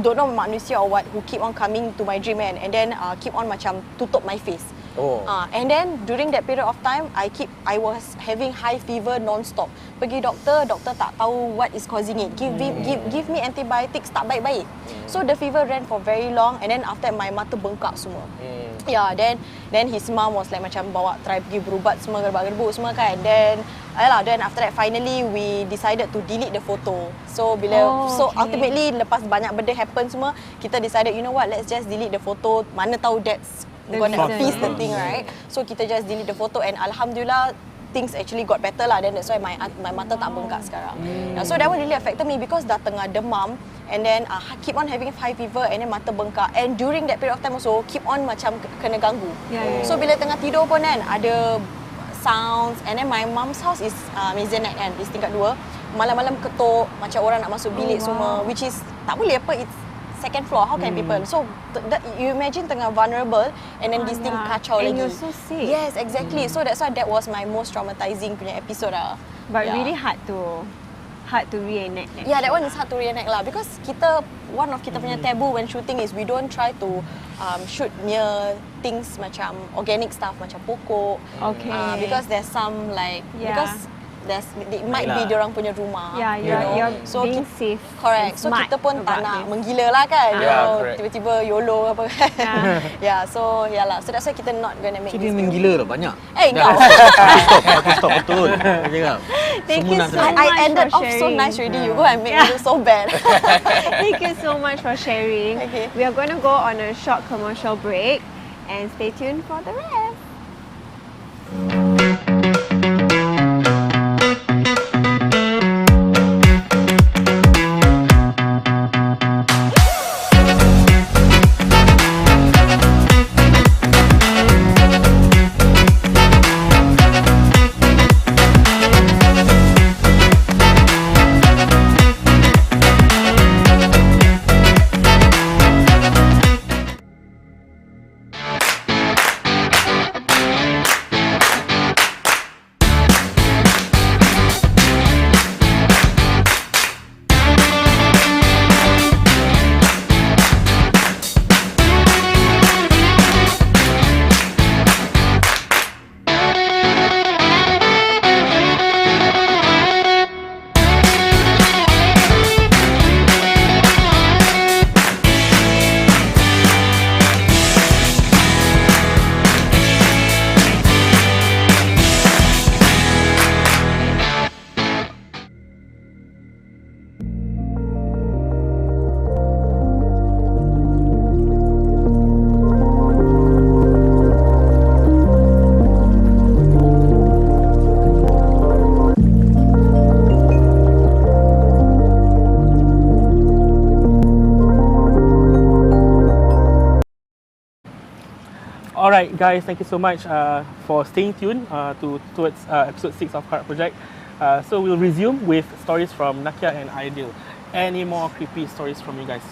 don't know manusia or what who keep on coming to my dream and then keep on macam tutup my face. And then during that period of time I was having high fever non-stop. Pergi doktor tak tahu what is causing it. Give me antibiotics, tak baik-baik. So the fever ran for very long and then after that my mata bengkak semua. Yeah, then his mom was like macam bawa try pergi berubat semua, gerbak-gerbuk semua kan. Then after that finally we decided to delete the photo. So ultimately lepas banyak benda happen semua, kita decided, you know what, let's just delete the photo. Mana tahu that's gonna appease the thing, right? So kita just delete the photo and alhamdulillah things actually got better lah. Then that's why my mata tak bengkak sekarang. So that one really affected me because dah tengah demam and then keep on having high fever and then mata bengkak, and during that period of time also keep on macam kena ganggu. So bila tengah tidur pun kan ada sounds, and then my mom's house is maisonette kan, is tingkat 2. Malam-malam ketuk macam orang nak masuk bilik semua, which is tak boleh apa, it's second floor, how can people? So you imagine tengah vulnerable and then this thing kacau lagi. And you're so sick. Yes, exactly. So that's why that was my most traumatizing punya episode lah. But really hard to reenact that. Yeah, that one is hard to reenact lah because one of kita punya taboo when shooting is we don't try to shoot near things macam organic stuff macam pokok. Because there's some like because it might be diorang punya rumah. Yeah, you're so being safe. Correct. So kita pun tak nak menggila lah kan. Tiba-tiba YOLO apa kan. So yalah. So that's why kita not gonna make this. Dia menggila dah banyak. Kau. Stop betul. Thank you so much. I ended off so nice already. You go and make me look so bad. Thank you so much for sharing. We are going to go on a short commercial break and stay tuned for the rest. Alright guys, thank you so much for staying tuned towards episode 6 of Karak Project. So we'll resume with stories from Nakia and Aidil. Any more creepy stories from you guys?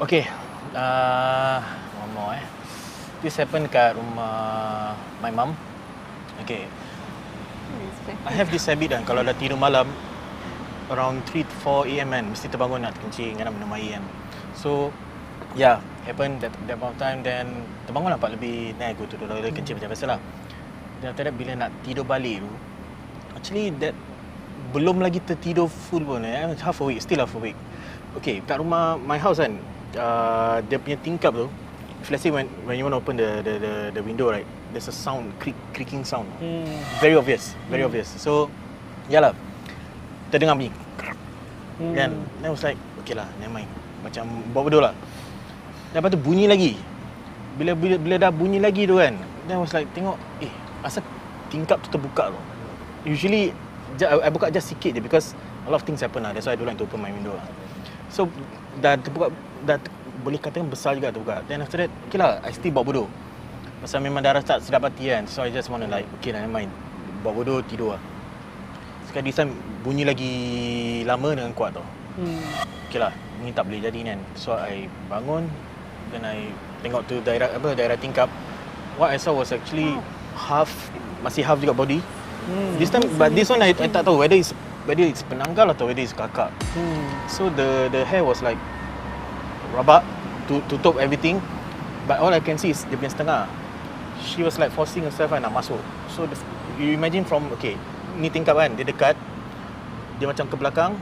Okay, One more This happened kat rumah my mum. Okay. I have this habit kan, kalau dah tidur malam around 3 to 4 AM kan, mesti terbangun nak kencing kan, minum air kan. So yeah, happened that point of time. Then terbangun lah 4 lebih, then I go to the toilet kencing macam biasa lah. Then after that bila nak tidur balik tu, actually that belum lagi tertidur full pun, half awake, still half awake. Okay, kat rumah my house kan, dia punya tingkap tu, if let's say when you want to open the window, right, there's a sound, creaking sound. Very obvious, very obvious. So, yalah, terdengar bunyi. Then I was like, okay lah, never mind. Macam buat bodoh lah. Dan lepas tu bunyi lagi. Bila dah bunyi lagi tu kan, then I was like, tengok, asal tingkap tu terbuka tu. Usually, I buka just sikit je because a lot of things happen lah. That's why I don't like to open my window lah. So, dah terbuka, boleh katakan besar juga terbuka. Then after that, okay lah, I still buat bodoh. Pasal memang dah rasa tak sedap hati kan. So I just want to like, okay lah, never mind. Buat bodoh, tidur lah. Sekali this time, bunyi lagi lama dengan kuat tau. Okay lah, ni tak boleh jadi kan. So I bangun, then I tengok tu daerah tingkap. What I saw was actually masih half juga body. This time, but this one I tak tahu whether it's penanggal atau whether it's kakak. So the hair was like rabak, tutup everything, but all I can see is dia punya setengah. She was like forcing herself nak masuk. So you imagine from, okay, ni tingkap kan, dia dekat, dia macam ke belakang,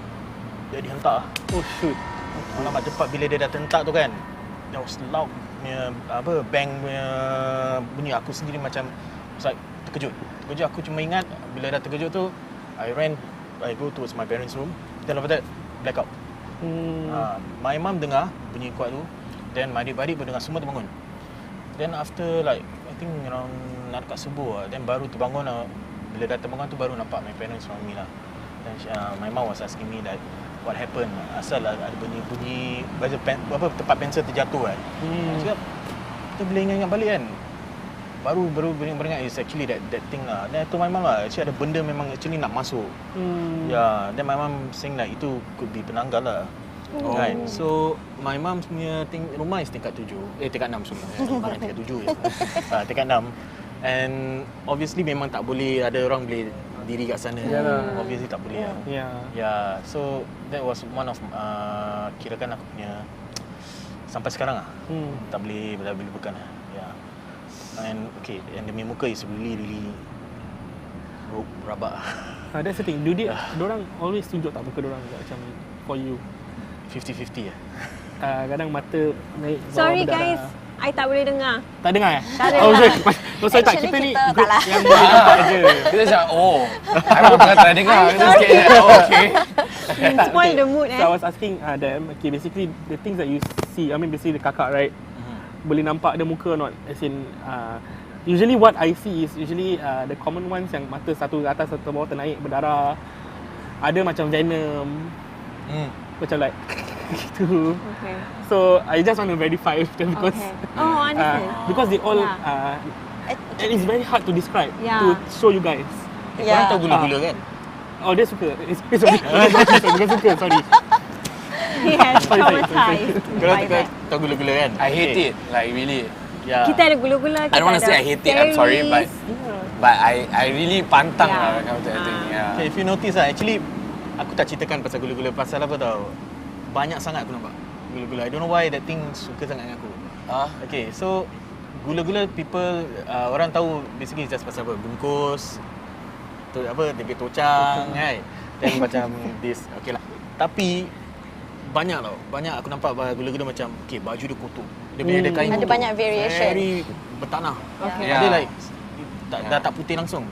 dia dihentak. Oh shoot. Alamak, cepat bila dia dah tentak tu kan, there was loud bang punya bunyi. Aku sendiri macam like terkejut. Aku cuma ingat bila dah terkejut tu, I go towards my parents' room, then after that blackout. My mum dengar bunyi kuat tu, then my adik-beradik pun dengar, semua terbangun. Then after like I think around nak dekat subuh lah, then baru terbangun lah. Bila dah terbangun tu baru nampak my parents from me lah. Then my mum was asking me that what happened, asal ada bunyi tempat pensel terjatuh kan. Cakap kita boleh ingat balik kan, baru beringat is actually that thing lah. Then I told my mum lah, actually ada benda memang actually nak masuk. Then my mum saying like itu could be penanggal lah. Right. So my mum punya rumah is tingkat 7. Tingkat 6 sebenarnya. Barang tingkat 7 je. Tingkat 6. And obviously memang tak boleh ada orang boleh diri kat sana. Obviously tak boleh. Yeah. So that was one of kirakan aku punya sampai sekarang lah. Tak boleh lupakan lah. Yeah. And okay, and demi muka is really rabak. That's the thing. Diorang always tunjuk tak muka diorang macam for you? 50-50 kadang mata naik bawah Sorry berdarah. guys, I tak boleh dengar. Tak dengar Tak dengar. Sorry tak, kita ni group yang boleh nampak je. Kita macam, I pun tak dengar. Kita sikit, okay. Spoil the mood So I was asking them, okay, basically the things that you see, I mean basically the kakak, right? Boleh nampak dia muka or not? As in, usually what I see is usually the common ones yang mata satu ke atas, satu bawah ternaik, berdarah. Ada macam venom. Macam like gitu. Okay. So I just want to verify with them because because they all and it's very hard to describe to show you guys. Korang tahu gula-gula kan? Oh, dia suka. It's okay. Dia suka, sorry. He has traumatized. Korang tahu gula-gula kan? I hate it, like really. Yeah. Kita ada gula-gula. I don't want to say I hate it, I'm sorry, but I really pantang lah kind of thing. Yeah. Okay, if you notice lah, actually aku tak ceritakan pasal gula-gula, pasal apa tau? Banyak sangat aku nampak gula-gula. I don't know why that thing suka sangat dengan aku. Okay, so gula-gula people, orang tahu basically just pasal apa? Bungkus, tu apa, dia punya tocang, kan? Then macam this, okay lah. Tapi banyak tau, banyak aku nampak gula-gula macam, okay, baju dia kotor. Dia punya ada kain ada kotor. banyak variation. Very bertanah. Ada like, dah tak putih langsung.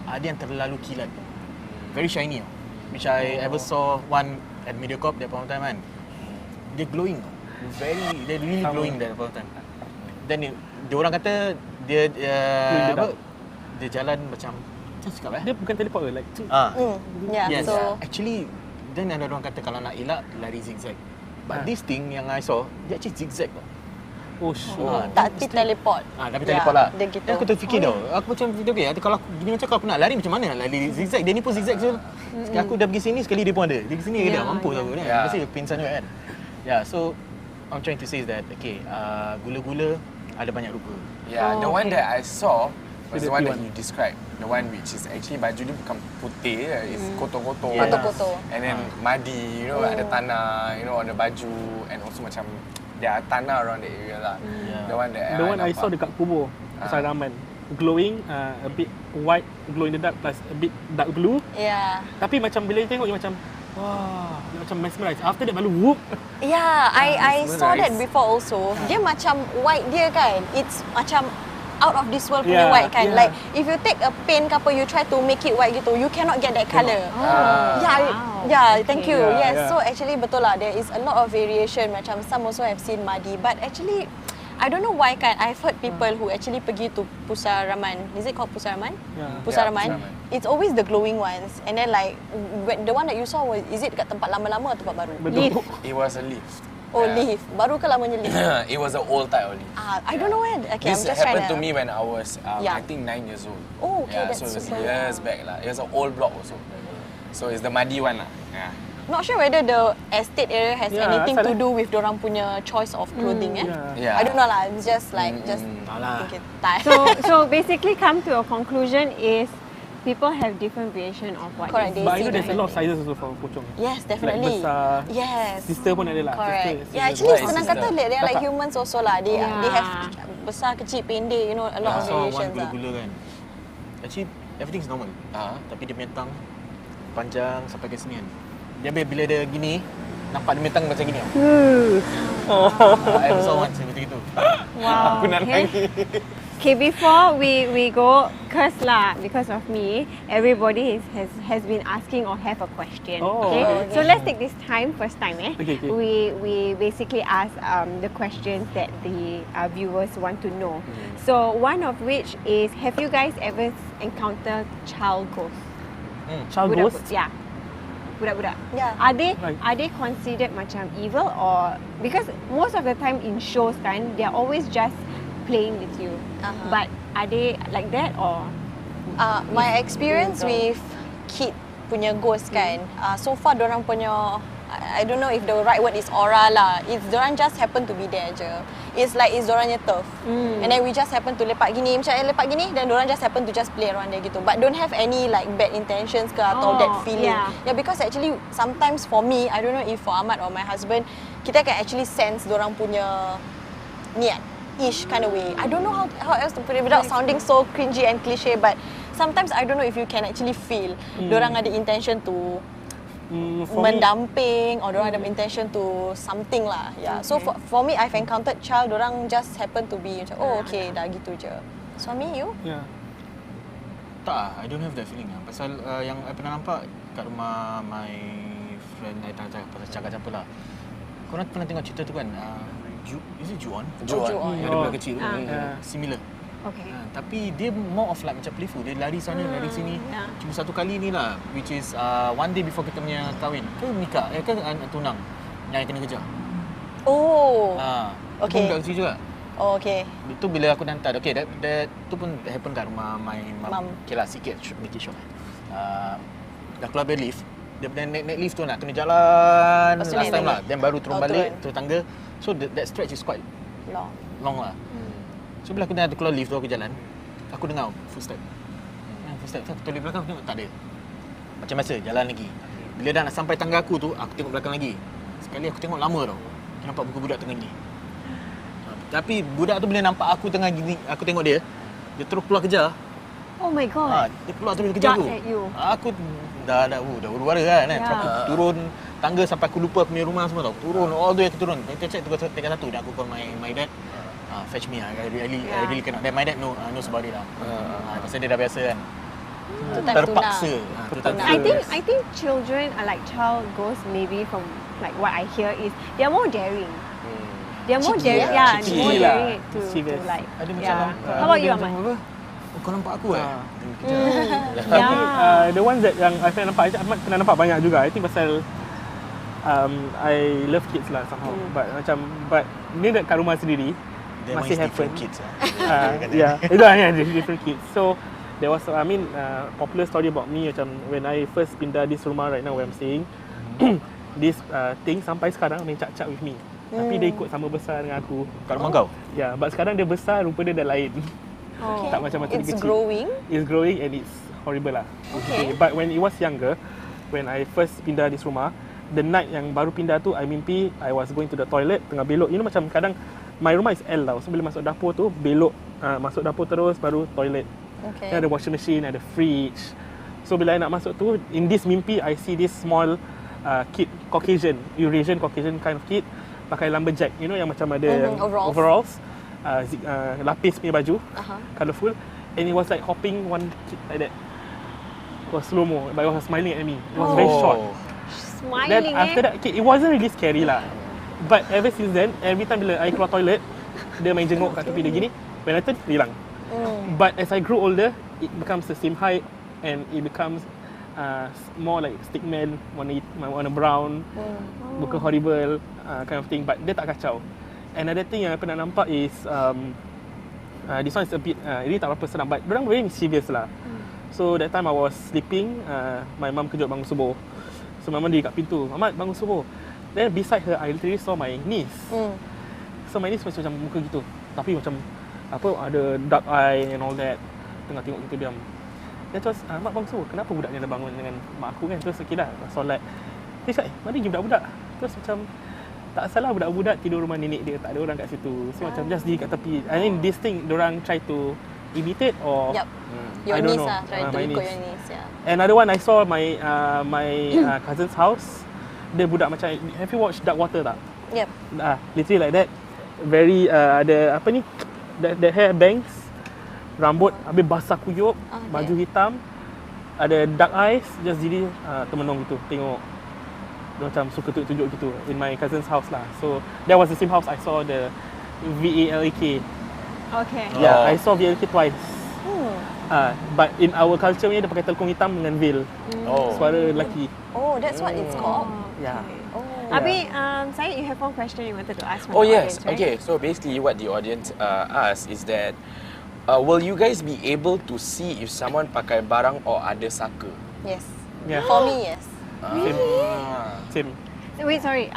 Ada yang terlalu kilat. Very shiny tau. Which I ever saw one at Mediacorp that point of time kan. Dia glowing. They're really glowing that point of time. Then dia orang kata dia dia jalan macam cakap Dia bukan teleport ke? Like yes. So Actually, then ada orang kata kalau nak elak lari zigzag. But this thing yang I saw, dia actually zigzag tau. Oh sure. tapi teleport. Tapi teleport lah. Dia gitu. Aku terfikir tau. Aku macam okay, kalau aku gini macam kalau aku nak lari macam mana nak lari zigzag. Dia ni pun zigzag so. Sekali aku dah pergi sini, sekali dia pun ada. Dia sini dia dah mampu tau kan. Mesti pingsan juga kan. So I'm trying to say is that okay, gula-gula ada banyak rupa. Yeah, the one that I saw was the one that one. you described. The one which is actually baju dia bukan putih, it's kotor-kotor. Yes. Kotor-kotor. And then muddy, you know, ada tanah, you know, on the baju, and also macam there are tanah around the area lah. The one that The one I saw dekat kubur pasal ramen. Glowing, a bit white, glow in the dark plus a bit dark blue. Yeah. Tapi macam bila you tengok, you macam wah, dia macam mesmerized. After that baru whoop. Yeah, I saw that mesmerized. before also. Dia macam white dia kan. It's macam out of this world punya Yeah, white kan. yeah. Like if you take a paint ke apa, you try to make it white gitu, you cannot get that colour. Yeah, thank you. Yeah, Yes, yeah. so actually betul lah. There is a lot of variation. Macam some also have seen muddy, but actually I don't know why kan. I've heard people who actually pergi to pusaraman. Is it called pusaraman? Yeah. Pusaraman. It's always the glowing ones. And then like the one that you saw was, is it dekat tempat lama-lama atau tempat baru? Betul. It was a lift. Oh, lift. Baru ke lamanya lift? It was an old type of lift. I don't know when. Okay, This I'm just trying happened to me when I was, Yeah. I think 9 years old. Oh, okay, Yeah, that's so it was super years back lah. It was an old block also. So it's the muddy one lah. Yeah. Not sure whether the estate area has Yeah, anything to asal- do with dorang punya choice of clothing. Yeah. I don't know lah. It's just like Alah. thinking. Tai. So basically, come to a conclusion is people have different variation of what Correct, they they But I see know there's a that. lot of sizes also for pocong. Yes, definitely. Like besar. Yes. Sister pun ada lah. Correct. Sister, Yeah, sister. actually What is senang sister? kata they are like Kakak. humans also lah. They have besar, kecil, pendek, you know, a lot of I saw one variations lah. gula-gula kan. Actually everything's normal. Tapi dia punya tang panjang sampai ke sini kan. Dia bila dia gini, nampak dia punya tang macam gini. I saw one macam gitu. Wow. Aku nak nangis. Okay, before we go, because of me, everybody has been asking or have a question. Oh, okay? okay. So let's take this first time. Okay. We basically ask the questions that the viewers want to know. So one of which is, have you guys ever encountered child ghosts? Child ghost? Yeah. Budak-budak. Yeah. Are they considered macam evil, or because most of the time in shows kan, they are always just playing with you. But are they like that or? My experience with kid punya ghost kan, so far dorang punya, I don't know if the right word is aura lah. It's dorang just happen to be there je. It's like it's dorangnya turf. And then we just happen to lepak gini, macam lepak gini, then dorang just happen to just play around there gitu. But don't have any like bad intentions ke atau that feeling. Yeah, because actually sometimes for me, I don't know if for Ahmad or my husband, kita can actually sense dorang punya niat. Ish kind of way. I don't know how else to put it without sounding so cringy and cliche, but sometimes I don't know if you can actually feel dorang ada intention to mendamping or dorang ada intention to something lah. Yeah. So for me, I've encountered child, dorang just happen to be macam, oh okay, dah gitu je. Suami, you? Yeah. Tak, I don't have that feeling lah. Pasal yang I pernah nampak kat rumah my friend, I tak cakap siapa lah. Korang pernah tengok cerita tu kan? Is it Ju-on? Ju-on. Yang ada budak kecil tu. Similar. Okay. Tapi dia more of like macam playful. Dia lari sana, lari sini. Cuma satu kali ni lah, which is one day before kita punya kahwin. Ke nikah, ke tunang yang I kena kejar. Oh. Okay. Budak kecil juga. Oh, okay. Itu bila aku dah hantar. Okay, that tu pun happen kat rumah my mum. Mum. Okay lah, sikit, make it short. Dah keluar dari lift. Dia naik lift tu nak kena jalan Lepas tu last time naik lah. Then baru turun balik, turun. turun tangga. So that stretch is quite long lah. So bila aku dah keluar lift tu, aku jalan, aku dengar footstep. Footstep tu, aku toleh belakang, aku tengok tak ada. Macam biasa, jalan lagi. Bila dah nak sampai tangga aku tu, aku tengok belakang lagi. Sekali aku tengok lama tau. Aku nampak muka budak tengah gini. Tapi budak tu bila nampak aku tengah gini, aku tengok dia, dia terus keluar kejar. Oh my god. Dia keluar terus kejar aku. Dart at you. Aku dah huru-hara kan. Aku turun tangga sampai aku lupa aku punya rumah semua tau. Turun, all the way aku turun. Kita check tingkat satu. Dan aku call my dad. Fetch me. I really cannot. Then my dad knows about it lah. Pasal dia dah biasa kan. Terpaksa. I think children are like child ghosts, maybe from like what I hear is they are more daring. They are more daring. Yeah, more daring to like. Ada macam How about you, Ahmad? Kau nampak aku The ones that yang I pernah nampak, Ahmad pernah nampak banyak juga. I think pasal I love kids lah somehow. But ni dekat rumah sendiri masih happen. Kids yeah, itu hanya different kids. So there was popular story about me macam when I first pindah this rumah right now where I'm staying. This thing sampai sekarang main cap-cap with me. Tapi dia ikut sama besar dengan aku. Kat rumah kau? Ya, but sekarang dia besar, rupa dia dah lain. Okay. Tak macam-macam It's kecil. growing. It's growing and it's horrible lah. Okay. But when it was younger, when I first pindah this rumah, the night yang baru pindah tu, I mimpi I was going to the toilet, tengah belok. You know macam kadang, my rumah is L tau. So bila masuk dapur tu, belok. Masuk dapur terus, baru toilet. Okay. Then ada washing machine, ada fridge. So bila I nak masuk tu, in this mimpi, I see this small kid, Eurasian Caucasian kind of kid, pakai lumberjack, you know yang macam ada overalls, lapis punya baju, colourful, and it was like hopping one kid like that. It was slow-mo, but it was smiling at me. It was very short. Smiling. Then after that, okay, it wasn't really scary lah. But ever since then, every time bila I keluar toilet, dia main jenguk kat tepi dia gini, when I turn, dia hilang. But as I grew older, it becomes the same height and it becomes more like stickman, warna brown, bukan horrible kind of thing, but dia tak kacau. Another thing yang I pernah nampak is this one is a bit ini tak berapa seram, but dorang very mischievous lah. So that time I was sleeping, my mum kejut bangun subuh. So my mum diri kat pintu, Ahmad bangun subuh. Then beside her, I literally saw my niece. So my niece macam muka gitu, tapi macam apa, ada dark eye and all that, tengah tengok gitu diam. Then terus, Mak bangun subuh, kenapa budak ni dah bangun dengan mak aku kan? Terus okay dah, solat. Dia cakap, mana pergi budak-budak? Terus macam, tak salah budak-budak tidur rumah nenek dia, tak ada orang kat situ. So macam just diri kat tepi. I mean this thing, dorang try to imitate or Your I don't niece know. lah, try to ikut your niece, Another one I saw my cousin's house. Dia budak macam, have you watched Dark Water tak? Yep. Literally like that. Very ada apa ni? The hair bangs, rambut habis basah kuyup, baju hitam, ada dark eyes, just diri termenung gitu, tengok. Dia macam suka tunjuk gitu in my cousin's house lah. So that was the same house I saw the VALK. Okay. Yeah, I saw VALK twice. But in our culture ni dia pakai telekung hitam dengan veil. Suara lelaki. Oh, that's what it's called. Yeah. Abi, Syed, you have one question you wanted to ask from Oh the yes, audience, right? okay. So basically what the audience asked is that will you guys be able to see if someone pakai barang or ada saka? Yes. Yeah. For me, yes. Same. Wait, sorry.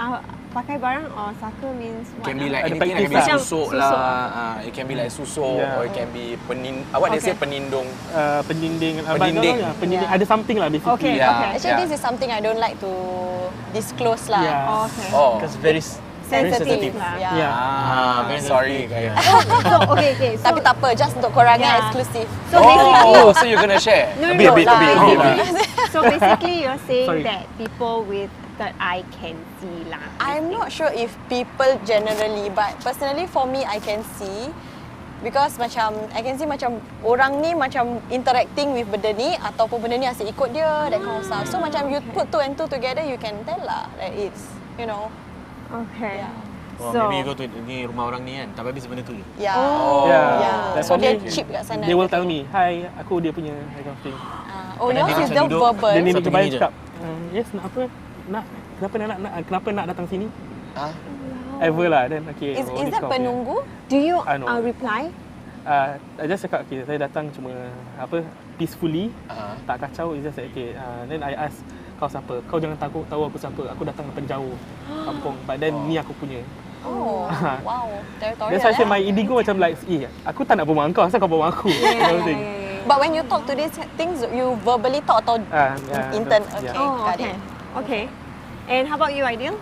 Pakai barang or saka means It what? can be like Ada anything, it can be practice susuk lah. It can be like susuk or it can be what they say penindung. Peninding. Peninding. Peninding. Ada something lah basically. Okay, okay. Actually, this is something I don't like to disclose lah. Yeah. Okay. Because very Sensitive lah. Very sorry guys. So, okay. So, Tapi tak apa, just untuk korang eksklusif. So basically, so you're gonna share? no, A bit. So basically, you're saying Sorry. that people with third eye can see lah. I'm not sure if people generally, but personally for me, I can see. Because macam, I can see macam orang ni macam interacting with benda ni ataupun benda ni asyik ikut dia, that kind of stuff. So macam you put two and two together, you can tell lah that it's, you know. Okay. Oh, So- maybe you go to ni rumah orang ni kan, tapi habis benda tu je. Yeah. Yeah. So For dia me, cheap kat sana. They will tell me, hi, aku dia punya that kind of thing. Oh, yours is macam the duduk, verbal. Dia ni Satu kebayang gini je. cakap, yes, nak apa? Kenapa nak datang sini? Ever lah. Then okay. Is this that kind of thing. penunggu? Do you No. reply? I just cakap, okay, saya datang cuma apa, peacefully, tak kacau. It's just like, okay. Then I ask, kau siapa? Kau jangan tahu aku siapa. Aku datang daripada jauh kampung. But then ni aku punya. Oh, wow. Territorial. That's why I say my indigo macam like, aku tak nak berbual kau, asal kau berbual aku. But when you talk to these things, you verbally talk atau intern? Okay, Oh, got okay. it. Okay. And how about you, Aidil?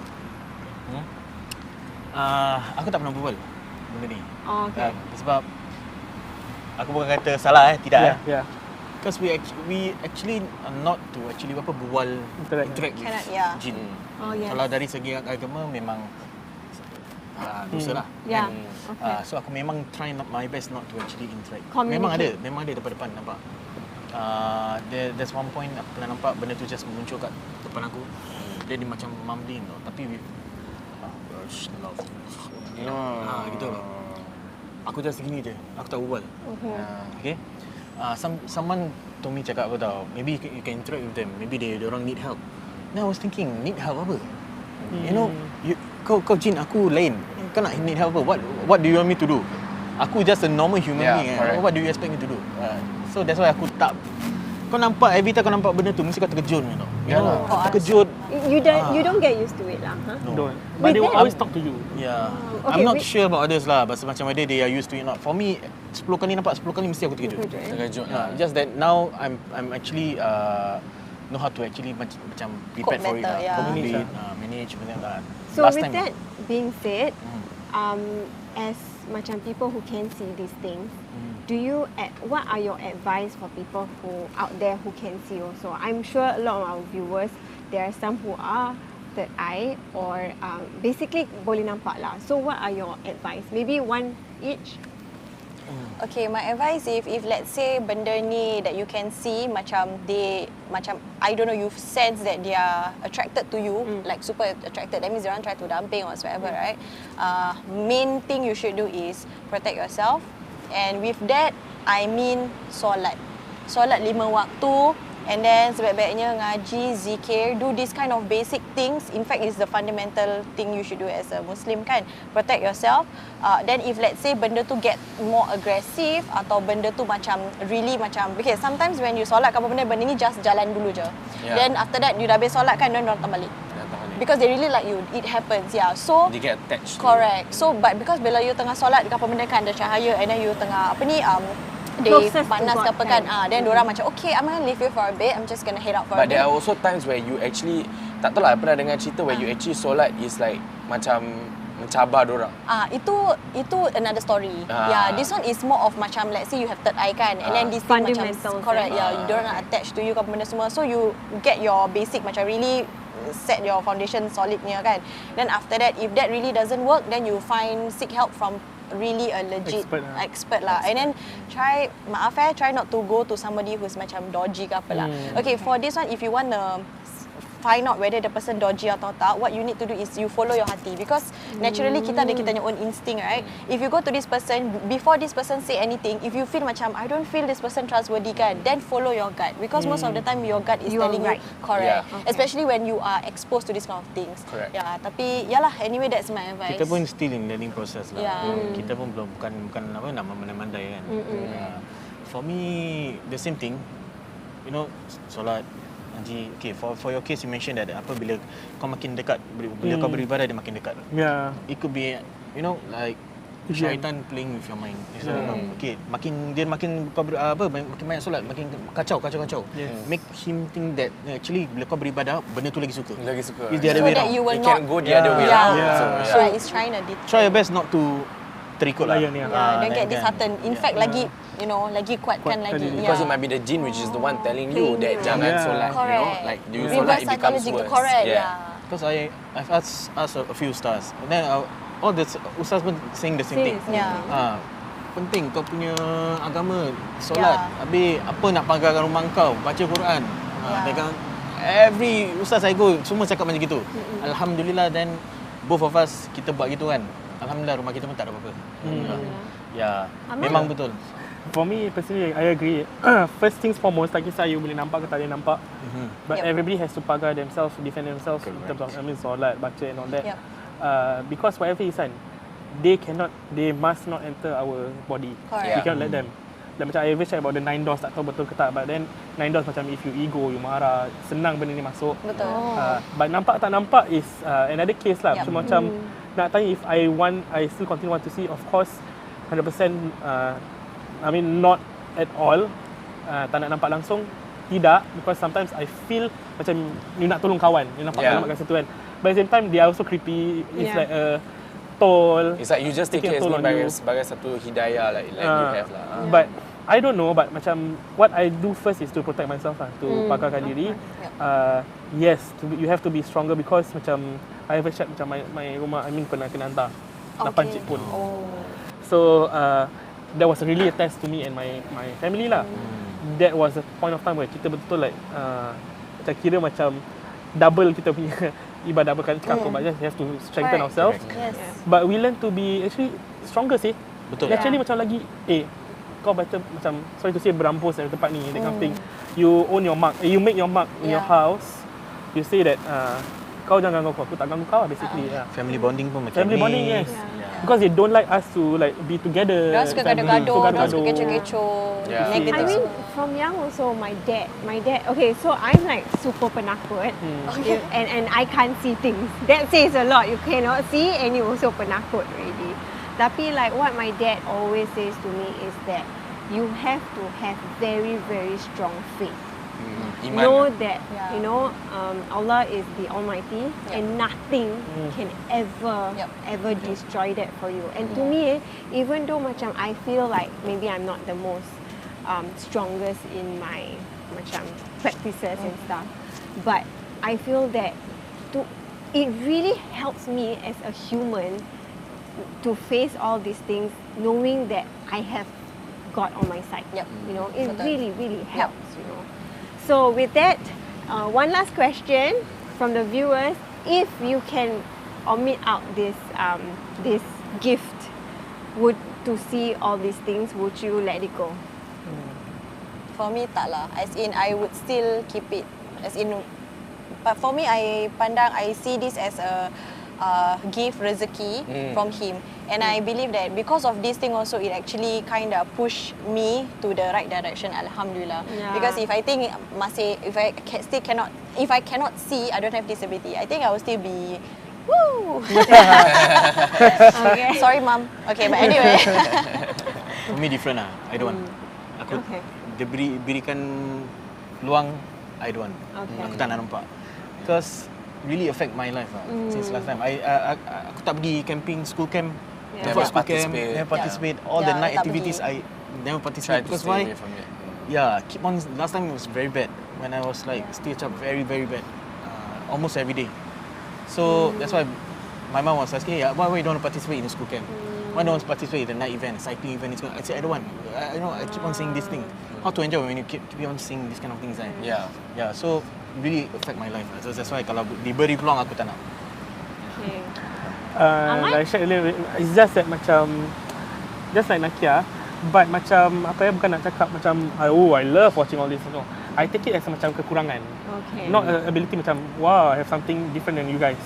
Aku tak pernah berbual benda ni. Oh, okay. Sebab aku bukan kata salah tidak. Yeah. Because we actually are not to actually berbual interact with jin. Oh, yes. Kalau dari segi agama memang dosa lah. Yeah. Okay. So aku memang try my best not to actually interact. Memang ada depan-depan nampak. There's one point aku pernah nampak benda tu just muncul kat depan aku. Dia macam mumbling tau, tapi with gitu loh. Aku just gini je. Aku tak berbual. Okay. Someone told me cakap apa tau, maybe you can interact with them, maybe they orang need help. Then I was thinking, need help apa? You know, kau jin, aku lain. Kau nak need help apa? What do you want me to do? Aku just a normal human being. What do you expect me to do? So that's why aku tak. Kau nampak, every time kau nampak benda tu, mesti kau terkejut tau. You know, terkejut. you don't get used to it lah, huh? No. Don't. But they will always talk to you. Yeah. Okay, I'm not sure about others lah, but macam whether they are used to it or not. For me, 10 kali nampak 10 kali mesti aku terkejut. Terkejut. Just that now I'm actually know how to actually macam prepare for it lah. Manage macam that. So with that being said, as macam people who can see these things, what are your advice for people who out there who can see also? I'm sure a lot of our viewers, there are some who are third eye or basically boleh nampak lah. So what are your advice? Maybe one each. Okay, my advice if let's say benda ni that you can see macam I don't know, you sense that they are attracted to you, like super attracted, that means they want to try to dumping or whatsoever, right? Main thing you should do is protect yourself, and with that I mean solat 5 waktu, and then sebaik-baiknya ngaji, zikir, do this kind of basic things. In fact, it's the fundamental thing you should do as a Muslim kan. Protect yourself. Then if let's say benda tu get more aggressive atau benda tu macam really macam, okay, sometimes when you solat apa benda ni just jalan dulu je. Then after that you dah habis solat kan, then datang balik. Because they really like you, it happens, yeah. So they get attached. Correct. So but because bila you tengah solat dekat apa benda kan ada cahaya, and then you tengah they panas ke apa kan, then diorang macam okay, I'm gonna leave you for a bit, I'm just gonna head out for a bit. But there are also times where you actually, tak tahu lah, pernah dengar cerita where you actually solat is like macam mencabar diorang. Itu another story. Yeah, this one is more of macam let's say you have third eye kan, and then this thing macam correct, diorang nak attach to you ke benda semua, so you get your basic macam really set your foundation solidnya kan. Then after that, if that really doesn't work, then you seek help from really a legit expert lah. And then try not to go to somebody who's macam dodgy ke apa lah. Okay, for this one, if you want to find out whether the person dodgy atau tak, what you need to do is you follow your hati, because naturally kita ada kita own instinct, right? If you go to this person, before this person say anything, if you feel macam I don't feel this person trustworthy kan, then follow your gut, because most of the time your gut is telling you correct. Especially when you are exposed to this kind of things. Correct. Yeah, tapi yalah, anyway that's my advice. Kita pun still in learning process lah. Kita pun bukan apa nak mandai-mandai kan. For me the same thing. You know, solat, Haji, okay, for your case you mentioned that apa bila kau makin dekat, bila kau beribadah dia makin dekat. It could be, you know, like syaitan playing with your mind. Okay, makin kau makin banyak solat, makin kacau. Make him think that actually bila kau beribadah benda tu lagi suka. It's the other way around. You can go the other way around. So it's trying to try your best not to terikut lah. Don't get disheartened. In fact, lagi lagi kuatkan lagi. Because it might be the jin which is the one telling you that jangan solat. You know, like do you solat it becomes worse. Correct. Because I've asked a few ustaz, and then all the ustaz pun saying the same thing. Penting kau punya agama, solat. Habis apa nak pagarkan rumah kau, baca Quran. Every ustaz I go semua cakap macam gitu. Alhamdulillah, then both of us kita buat gitu kan. Alhamdulillah rumah kita pun tak ada apa-apa. Memang betul. For me personally, I agree. First things foremost, tak kisah you boleh nampak ke tak boleh nampak, but everybody has to pagar themselves, defend themselves in terms of solat, baca and all that. Because whatever is kan, they must not enter our body. We cannot let them. Dan macam I ever check about the 9 doors, tak tahu betul ke tak, but then 9 doors macam if you ego, you marah, senang benda ni masuk. Betul. But nampak tak nampak is another case lah. Macam nak tanya if I still continue want to see, of course 100%, I mean not at all, tak nak nampak langsung, tidak, because sometimes I feel macam you nak tolong kawan, you nampak kat situ kan, but at the same time they are also creepy. It's like a toll. It's like you just take it as sebagai satu hidayah like you have lah. But I don't know, but macam what I do first is to protect myself lah, to pagarkan diri. Yes, you have to be stronger, because macam I ever check macam my rumah, I mean pernah kena hantar 8 cik pun. So that was really a test to me and my family lah. That was a point of time where kita betul-betul like kita kira macam double kita punya ibadah, bukan cakap but just have to strengthen ourselves. But we learn to be actually stronger sih. Betul. Actually macam lagi kau baca macam, sorry to say, berampus dari tempat ni, that kind of thing. You own your mark, you make your mark in your house. You say that kau jangan ganggu aku tak ganggu kau lah basically. Family bonding pun macam family bonding, yes. Because they don't like us to like be together. Diorang suka gaduh-gaduh, diorang suka kecoh-kecoh, negative. I mean, from young also, my dad. Okay, so I'm like super penakut, and I can't see things. That says a lot. You cannot see, and you also penakut already. Tapi like what my dad always says to me is that you have to have very, very strong faith. Know that you know Allah is the Almighty, and nothing can ever destroy that for you. And to me, even though macam I feel like maybe I'm not the most strongest in my macam practices and stuff, but I feel that it really helps me as a human to face all these things, knowing that I have God on my side. You know, it really, really helps. You know. So with that, one last question from the viewers: if you can omit out this gift, to see all these things, would you let it go? For me, tak lah. As in, I would still keep it. As in, but for me, I see this as a gift, rezeki from him. And I believe that because of this thing also, it actually kind of push me to the right direction, alhamdulillah. Because if I think if I cannot see, I don't have disability, I think I will still be woo. Okay. Sorry mom. Okay, but anyway. For me different lah. I don't want. Aku dia berikan peluang, I don't want. Aku tak nak nampak. Because really affect my life since last time. Aku tak pergi camping, school camp. Never participate. All the night activities I never participate. Because why? Keep on. Last time it was very bad. When I was like still very, very bad. Almost every day. So that's why my mom was asking, hey, why you don't want to participate in the school camp? Why don't want to participate in the night event, cycling event? I said, I don't want. I keep on saying this thing. How to enjoy when you keep on saying this kind of things? So really affect my life. So that's why kalau diberi peluang, aku tak nak. Like I said earlier, it's just that macam just like Nakia, but macam apa ya, bukan nak cakap macam I love watching all this. No, I take it as macam kekurangan. Not ability macam wow, I have something different than you guys.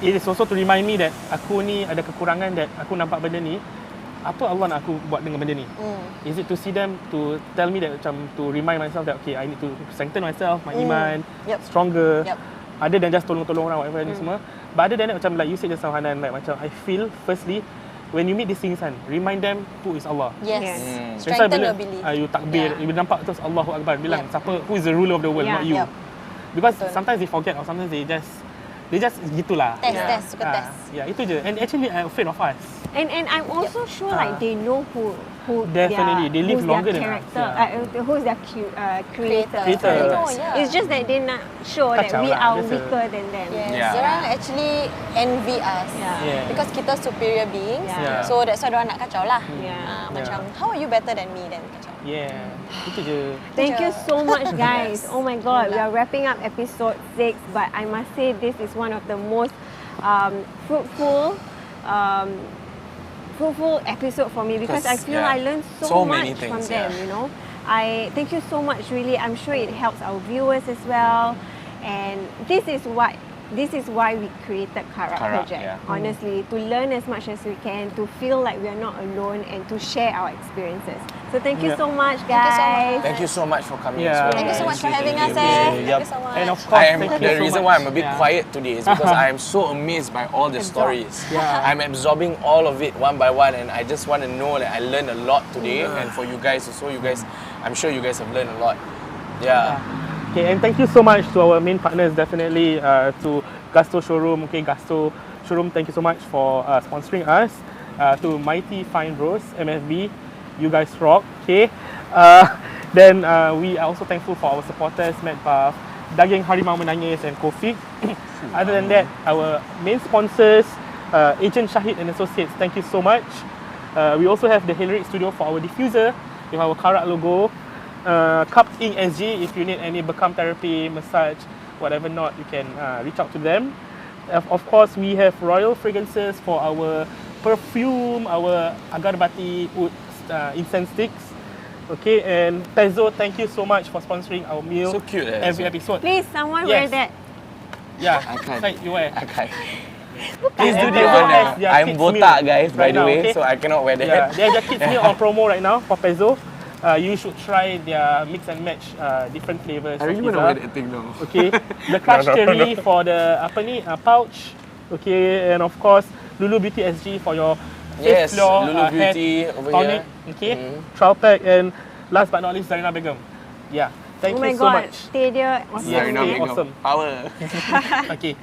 It is also to remind me that aku ni ada kekurangan, that aku nampak benda ni. Apa Allah nak aku buat dengan benda ni? Is it to see them, to tell me that macam to remind myself that okay, I need to strengthen myself, my iman, stronger. Other than just tolong-tolong orang, whatever ni semua. But other than that, macam like you said just now, Hanan, like macam I feel firstly when you meet these things kan, remind them who is Allah. Strengthen your belief. You takbir, you nampak terus Allahu Akbar, bilang siapa, who is the ruler of the world, not you. Because sometimes they forget, or sometimes they just gitulah. Test, suka test. Itu je. And actually I'm afraid of us. And I'm also sure like they know who definitely they live longer than us. Who's their creator. It's just that they're not sure that we are weaker than them. Diorang actually envy us because kita superior beings. So that's why diorang nak kacau lah. Macam how are you better than me, then kacau. Itu je. Thank you so much, guys. Oh my God, we are wrapping up episode 6, but I must say this is one of the most fruitful episode for me, because I feel I learned so much from them. You know, I thank you so much. Really, I'm sure it helps our viewers as well. And this is why we created Karak Project. Honestly, to learn as much as we can, to feel like we are not alone, and to share our experiences. So thank you so much, guys. Thank you so much for coming. Thank you so much for having us. Thank you so much. And of course, the reason why I'm a bit quiet today is because I am so amazed by all the stories. I'm absorbing all of it one by one, and I just want to know that I learned a lot today. And for you guys also, I'm sure you guys have learned a lot. Okay, and thank you so much to our main partners, definitely to Gusto Showroom. Okay, Gusto Showroom, thank you so much for sponsoring us. To Mighty Fine Rose, MFB, you guys rock. Okay, then we are also thankful for our supporters, Madbuff, Daging, Harimau, Menangis, and Quofic. Other than that, our main sponsors, Agent Shahid and Associates, thank you so much. We also have the Haelarix Studio for our diffuser with our Karak logo. Cupinc SG, if you need any Becum therapy, massage, whatever not, you can reach out to them. Of course, we have Royal Fragrances for our perfume, our agarbati wood incense sticks. Okay, and Pezzo, thank you so much for sponsoring our meal. So cute, every episode. Please, someone wear that. I can't. Syed, you wear. I can't. Please do And the Pezzo honor. has their I'm kids botak, meal guys, by right the now, way, okay? so I cannot wear that. Yeah, they have their kids meal on promo right now for Pezzo. You should try their mix and match different flavors. I really want to wear that thing now. Okay, the crushed cherry for the pouch. Okay, and of course Lulu Beaute SG for your Yes, face floor, Lulu Beauty over tonic, here. okay, trial pack, and last but not least Zarina Begum. Yeah, thank Oh my you so god, much. stay there. Zarina Begum. Awesome. Power. Okay,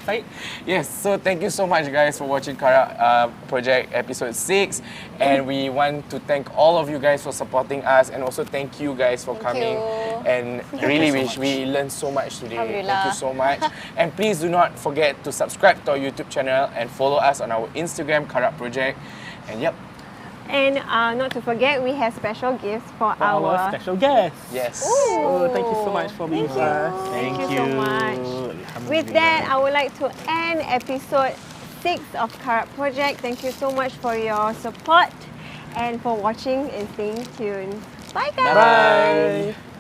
Syed? Yes, so thank you so much guys for watching Karak Project episode 6, and we want to thank all of you guys for supporting us, and also thank you guys for coming, and really we learned so much today. Thank you so much. And please do not forget to subscribe to our YouTube channel and follow us on our Instagram Karak Project. And yep. And not to forget, we have special gifts for Our special guest. Yes. Oh, thank you so much for being with us. Thank you so much. With that, I would like to end episode 6 of Karak Project. Thank you so much for your support and for watching and staying tuned. Bye guys! Bye.